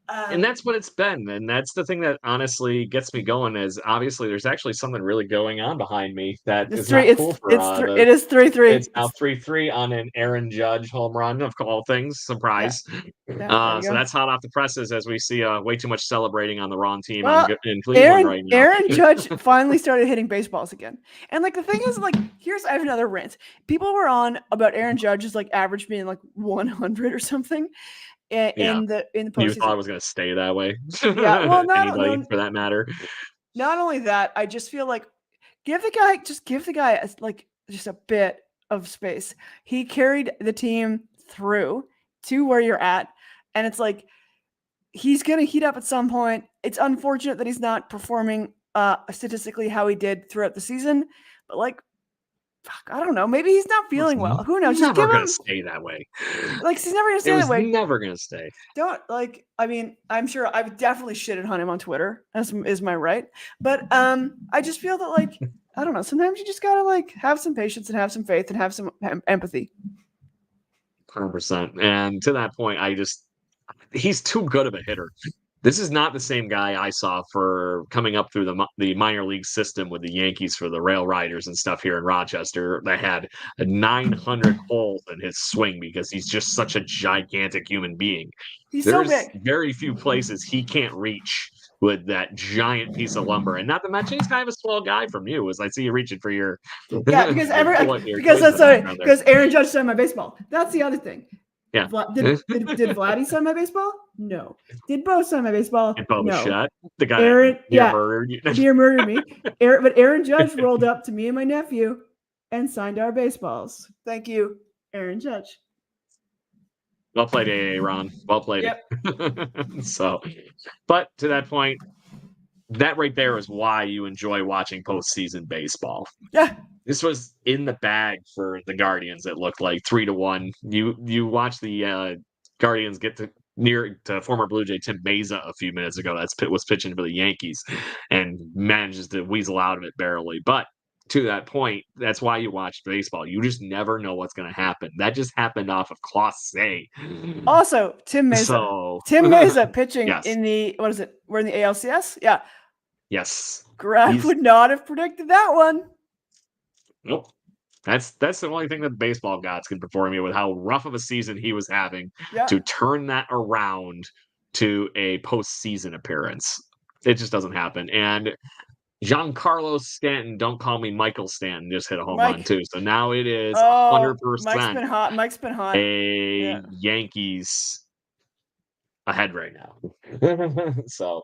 and that's what it's been. And that's the thing that honestly gets me going is obviously there's actually something really going on behind me that is not cool for it is 3-3. It's now 3-3 on an Aaron Judge home run of all things. Surprise. Yeah, so that's hot off the presses as we see way too much celebrating on the wrong team in Cleveland right now. Aaron Judge finally started hitting baseballs again. And like the thing is, like, I have another rant. People were on about Aaron Judge's like average being like 100 or something. In the postseason. You thought it was going to stay that way? Yeah, well, anybody for that matter. Not only that, I just feel like give the guy like just a bit of space. He carried the team through to where you're at, and it's like he's going to heat up at some point. It's unfortunate that he's not performing statistically how he did throughout the season, but like, I don't know. Maybe he's not feeling well. Who knows? He's never going to stay that way. Like, he's never going to stay that way. Never going to stay. Don't like. I mean, I'm sure I've definitely shitted on him on Twitter. Is my right. But I just feel that like I don't know. Sometimes you just gotta like have some patience and have some faith and have some empathy. 100%. And to that point, he's too good of a hitter. This is not the same guy I saw for coming up through the minor league system with the Yankees for the Rail Riders and stuff here in Rochester that had a 900 holes in his swing because he's just such a gigantic human being. There's so big. Very few places he can't reach with that giant piece of lumber. And not to mention, he's kind of a small guy from you, as I see you reaching for your because Aaron Judge signed my baseball. That's the other thing. Yeah. Did Vladdy sign my baseball? No. Did Bo sign my baseball? And Bo Bichette, the guy murdered you. Near murdered me. But Aaron Judge rolled up to me and my nephew and signed our baseballs. Thank you, Aaron Judge. Well played, Aaron. Well played. Yep. So, but to that point, that right there is why you enjoy watching postseason baseball. Yeah. This was in the bag for the Guardians. It looked like 3-1. You watch the Guardians get to former Blue Jay Tim Meza a few minutes ago. Was pitching for the Yankees and manages to weasel out of it barely. But to that point, that's why you watch baseball. You just never know what's going to happen. That just happened off of Clase. Also, Tim Meza. Tim Meza pitching in the what is it? We're in the ALCS. Yeah. Yes. Graf would not have predicted that one. Nope. That's the only thing that the baseball gods can perform you with how rough of a season he was having to turn that around to a postseason appearance. It just doesn't happen. And Giancarlo Stanton, don't call me Michael Stanton, just hit a home run too. So now it is 100%. Mike's been hot. Yankees ahead right now. So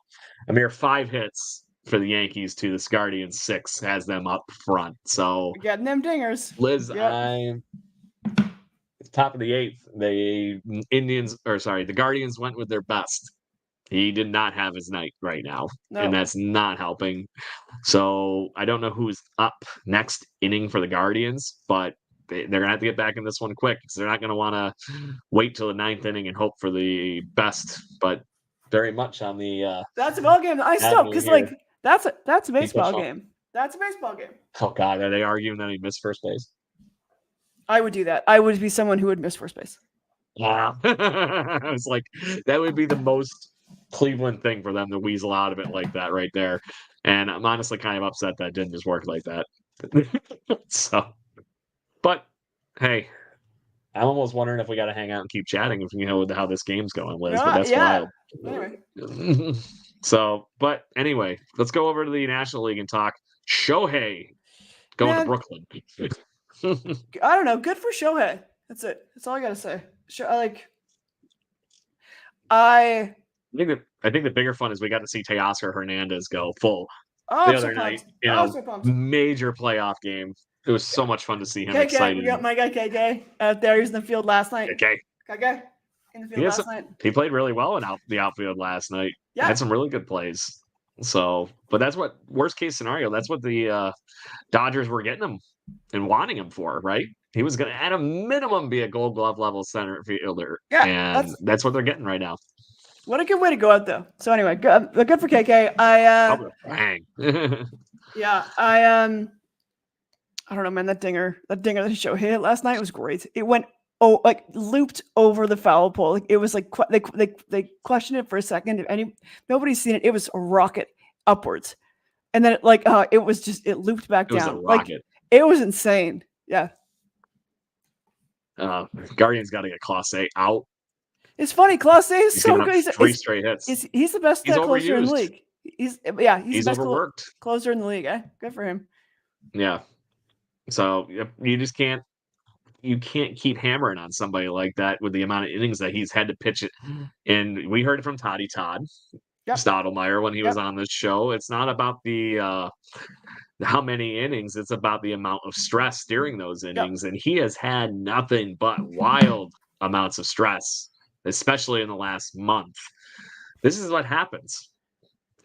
a mere 5 hits for the Yankees to this Guardians 6 has them up front. So Getting them dingers. Liz, Yep. top of the 8th. The Guardians went with their best. He did not have his night right now, and that's not helping. So I don't know who's up next inning for the Guardians, but they're going to have to get back in this one quick because they're not going to want to wait till the 9th inning and hope for the best. But very much on the that's a ball game. I stop because like that's a baseball game. That's a baseball game. Oh God, are they arguing that he missed first base? I would do that. I would be someone who would miss first base. Wow. I was like, that would be the most Cleveland thing for them to weasel out of it like that right there. And I'm honestly kind of upset that it didn't just work like that. So, but hey, I'm almost wondering if we got to hang out and keep chatting if you know how this game's going, Liz. But that's wild. Anyway. So, but anyway, let's go over to the National League and talk Shohei going to Brooklyn. I don't know. Good for Shohei. That's it. That's all I gotta say. I think the bigger fun is we got to see Teoscar Hernandez go full the other night. Major playoff game. It was so much fun to see him excited. We got my guy KK out there. He was in the field last night. KK in the field last night. He played really well in the outfield last night. Yeah, had some really good plays. So, but that's what worst case scenario. That's what the Dodgers were getting him and wanting him for, right? He was going to, at a minimum, be a Gold Glove level center fielder. Yeah, and that's what they're getting right now. What a good way to go out, though. So anyway, good for KK. Bang. Yeah, I don't know, man. That dinger that he showed hit last night was great. It went looped over the foul pole. Like, it was like they questioned it for a second. If nobody's seen it, it was a rocket upwards, and then it looped back down. It was a rocket. It was insane. Yeah. Guardians got to get Clase out. It's funny. Clase is so good. Three straight hits. He's the best closer in the league. He's the best overworked closer in the league. Good for him. Yeah. So you just can't keep hammering on somebody like that with the amount of innings that he's had to pitch it. And we heard it from Todd Stottlemyre when he was on this show. It's not about the how many innings, it's about the amount of stress during those innings. And he has had nothing but wild amounts of stress, especially in the last month. This is what happens.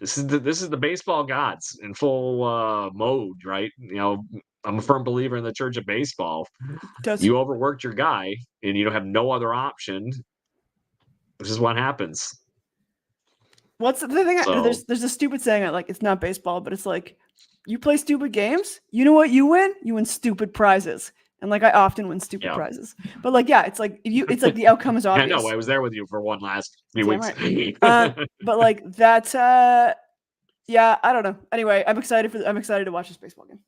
This is the baseball gods in full mode, right? You know, I'm a firm believer in the Church of Baseball. You overworked your guy and you don't have no other option. This is what happens. What's the thing? There's a stupid saying it's not baseball, but it's like, you play stupid games. You know what you win? You win stupid prizes. And I often win stupid prizes. But it's like the outcome is obvious. I know. I was there with you for one last few weeks. Right. But that's I don't know. Anyway, I'm excited to watch this baseball game.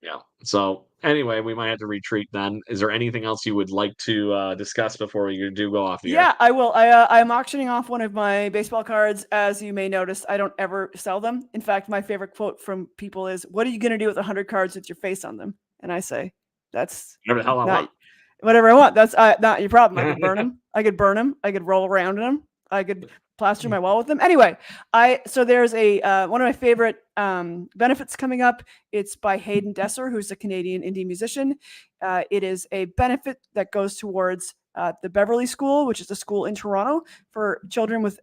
Yeah. So anyway, we might have to retreat then. Is there anything else you would like to discuss before we do go off the air? Yeah, I will. I'm auctioning off one of my baseball cards. As you may notice, I don't ever sell them. In fact, my favorite quote from people is, "What are you going to do with 100 cards with your face on them?" And I say, "That's whatever the hell I want. Whatever I want. That's not your problem. I could burn them. I could burn them. I could roll around in them. I could plaster my wall with them." Anyway, so there's a one of my favorite benefits coming up. It's by Hayden Desser, who's a Canadian indie musician. It is a benefit that goes towards the Beverly School, which is a school in Toronto for children with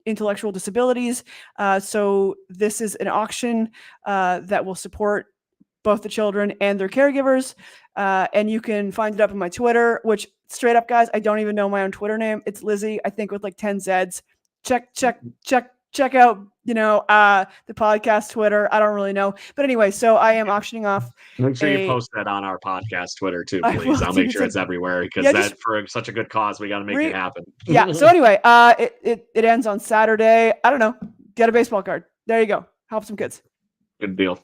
intellectual disabilities. So this is an auction that will support both the children and their caregivers. And you can find it up on my Twitter, which straight up, guys, I don't even know my own Twitter name. It's Lizzie, I think, with 10 Zs. Check out, the podcast Twitter. I don't really know. But anyway, so I am auctioning off. Make sure you post that on our podcast Twitter too, please. I'll make sure it's everywhere because for such a good cause, we got to make it happen. Yeah. So anyway, it ends on Saturday. I don't know. Get a baseball card. There you go. Help some kids. Good deal.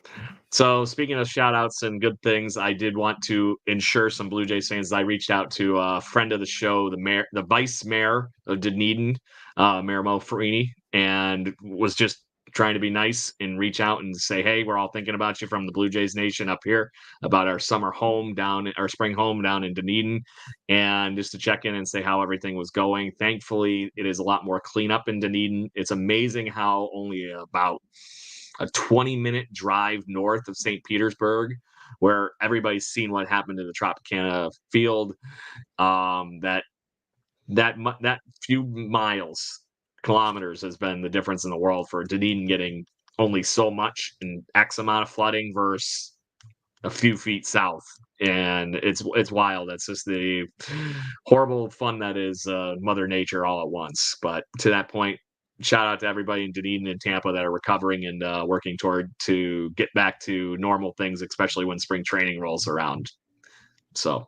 So speaking of shout outs and good things, I did want to ensure some Blue Jays fans. I reached out to a friend of the show, the vice mayor of Dunedin, Mayor Mo Farini, and was just trying to be nice and reach out and say, hey, we're all thinking about you from the Blue Jays Nation up here about our summer home our spring home down in Dunedin, and just to check in and say how everything was going. Thankfully, it is a lot more cleanup in Dunedin. It's amazing how only about a 20-minute drive north of St. Petersburg, where everybody's seen what happened to the Tropicana field, that few kilometers has been the difference in the world for Dunedin getting only so much and X amount of flooding versus a few feet south. And it's wild. That's just the horrible fun that is Mother Nature all at once. But to that point, shout out to everybody in Dunedin and Tampa that are recovering and working to get back to normal things, especially when spring training rolls around. So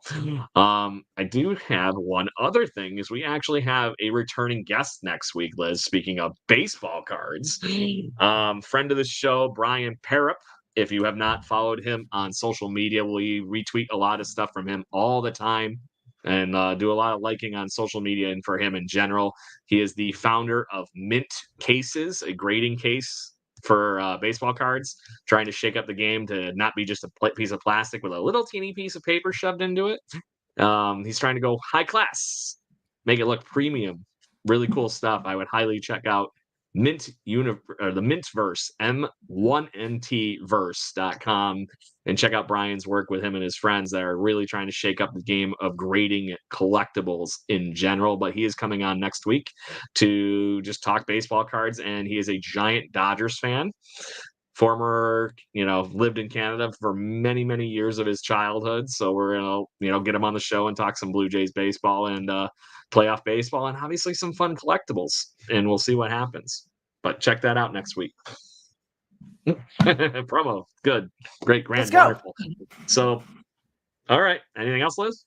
I do have one other thing, is we actually have a returning guest next week, Liz, speaking of baseball cards. Friend of the show, Brian Parup. If you have not followed him on social media, we retweet a lot of stuff from him all the time and do a lot of liking on social media. And for him in general, he is the founder of Mint Cases, a grading case for baseball cards, trying to shake up the game to not be just a piece of plastic with a little teeny piece of paper shoved into it. He's trying to go high class, make it look premium. Really cool stuff. I would highly check out the Mintverse, M1NTverse.com, and check out Brian's work with him and his friends that are really trying to shake up the game of grading collectibles in general. But he is coming on next week to just talk baseball cards, and he is a giant Dodgers fan. Former, lived in Canada for many, many years of his childhood. So we're gonna, get him on the show and talk some Blue Jays baseball and playoff baseball, and obviously some fun collectibles. And we'll see what happens. But check that out next week. Promo, good, great, grand, wonderful. So, all right. Anything else, Liz?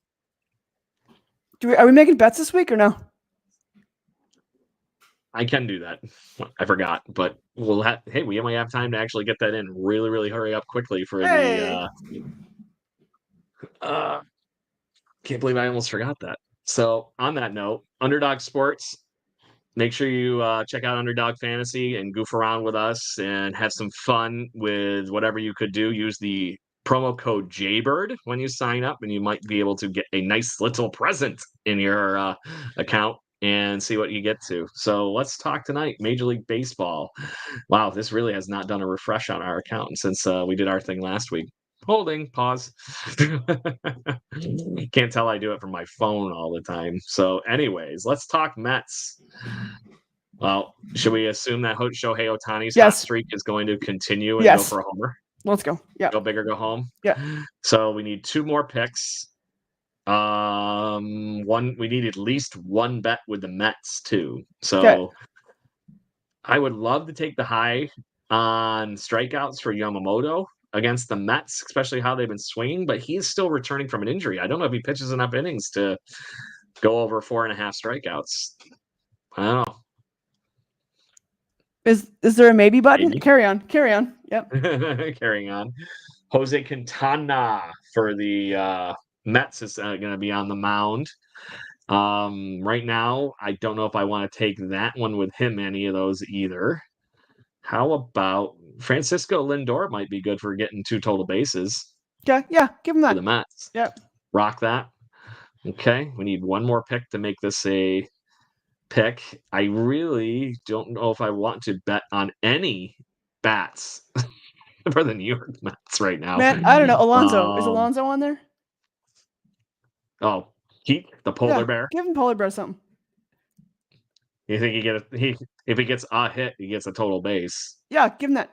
Are we making bets this week or no? I can do that. I forgot, but we might have time to actually get that in. Really, really hurry up quickly for the. Can't believe I almost forgot that. So on that note, Underdog Sports. Make sure you check out Underdog Fantasy and goof around with us and have some fun with whatever you could do. Use the promo code Jaybird when you sign up, and you might be able to get a nice little present in your account and see what you get to. So let's talk tonight. Major League Baseball. Wow, this really has not done a refresh on our account since we did our thing last week. Holding, pause. Can't tell I do it from my phone all the time. So anyways, let's talk Mets. Well, should we assume that Shohei Ohtani's hot streak is going to continue and go for a homer? Let's go. Yeah. Go big or go home? Yeah. So we need 2 more picks. We need at least one bet with the Mets too. So I would love to take the high on strikeouts for Yamamoto against the Mets, especially how they've been swinging, but he's still returning from an injury. I don't know if he pitches enough innings to go over 4.5 strikeouts. I don't know. Is there a maybe button? Maybe. Carry on. Yep. Carrying on. Jose Quintana for the Mets is going to be on the mound. Right now, I don't know if I want to take that one with him, any of those either. How about Francisco Lindor? Might be good for getting 2 total bases. Okay, yeah, give him that. For the Mets. Yep. Rock that. Okay, we need one more pick to make this a pick. I really don't know if I want to bet on any bats for the New York Mets right now. Man, I don't know. Alonso. Is Alonso on there? Oh, Heat, the polar bear. Give him polar bear something. You think if he gets a hit, he gets a total base? Yeah, give him that.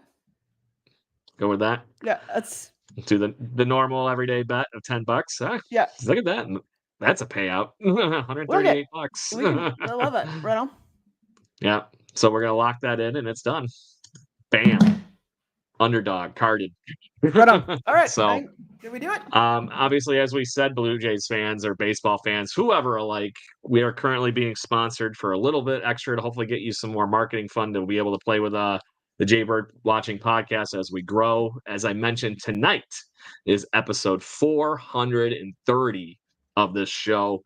Go with that. Yeah, that's to the normal everyday bet of $10. Huh? Yeah, look at that. That's a payout. $138. I love it. Right on. Yeah. So we're gonna lock that in, and it's done. Bam. Underdog carded. Right on. All right. So did we do it? Obviously, as we said, Blue Jays fans or baseball fans, whoever alike, we are currently being sponsored for a little bit extra to hopefully get you some more marketing fund to be able to play with the Jaybird Watching podcast as we grow. As I mentioned, tonight is episode 430 of this show.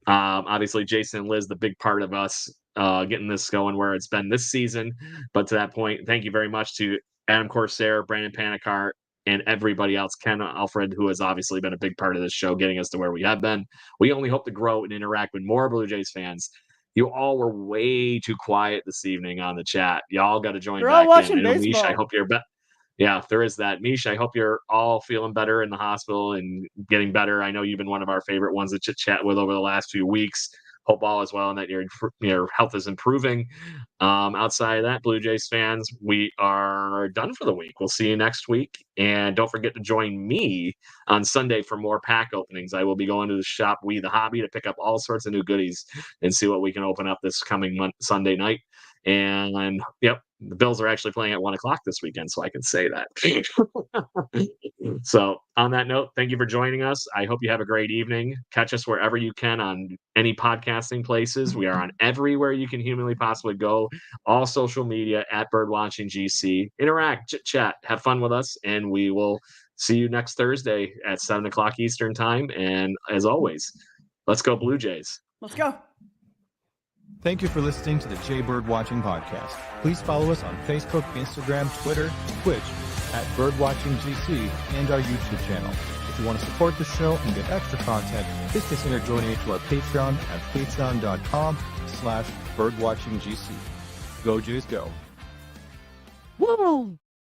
Obviously, Jason and Liz, the big part of us getting this going where it's been this season. But to that point, thank you very much to Adam Corsair, Brandon Panikar, and everybody else, Ken Alfred, who has obviously been a big part of this show, getting us to where we have been. We only hope to grow and interact with more Blue Jays fans. You all were way too quiet this evening on the chat. Y'all got to join We're back all watching in. And baseball. Mish, I hope you're yeah, there is that. Mish, I hope you're all feeling better in the hospital and getting better. I know you've been one of our favorite ones to chit chat with over the last few weeks. Hope all is well and that your health is improving. Outside of that, Blue Jays fans, we are done for the week. We'll see you next week. And don't forget to join me on Sunday for more pack openings. I will be going to the shop We the Hobby to pick up all sorts of new goodies and see what we can open up this coming Sunday night. And yep, the Bills are actually playing at 1:00 this weekend, so I can say that. So on that note, thank you for joining us. I hope you have a great evening. Catch us wherever you can on any podcasting places. We are on everywhere you can humanly possibly go. All social media at Birdwatching GC. Interact, chat, have fun with us, and we will see you next Thursday at 7:00 Eastern time. And as always, let's go Blue Jays. Let's go. Thank you for listening to the Jay Bird Watching Podcast. Please follow us on Facebook, Instagram, Twitter, Twitch at BirdwatchingGC and our YouTube channel. If you want to support the show and get extra content, please consider joining to our Patreon at patreon.com/birdwatchinggc. Go Jays, go. Woo!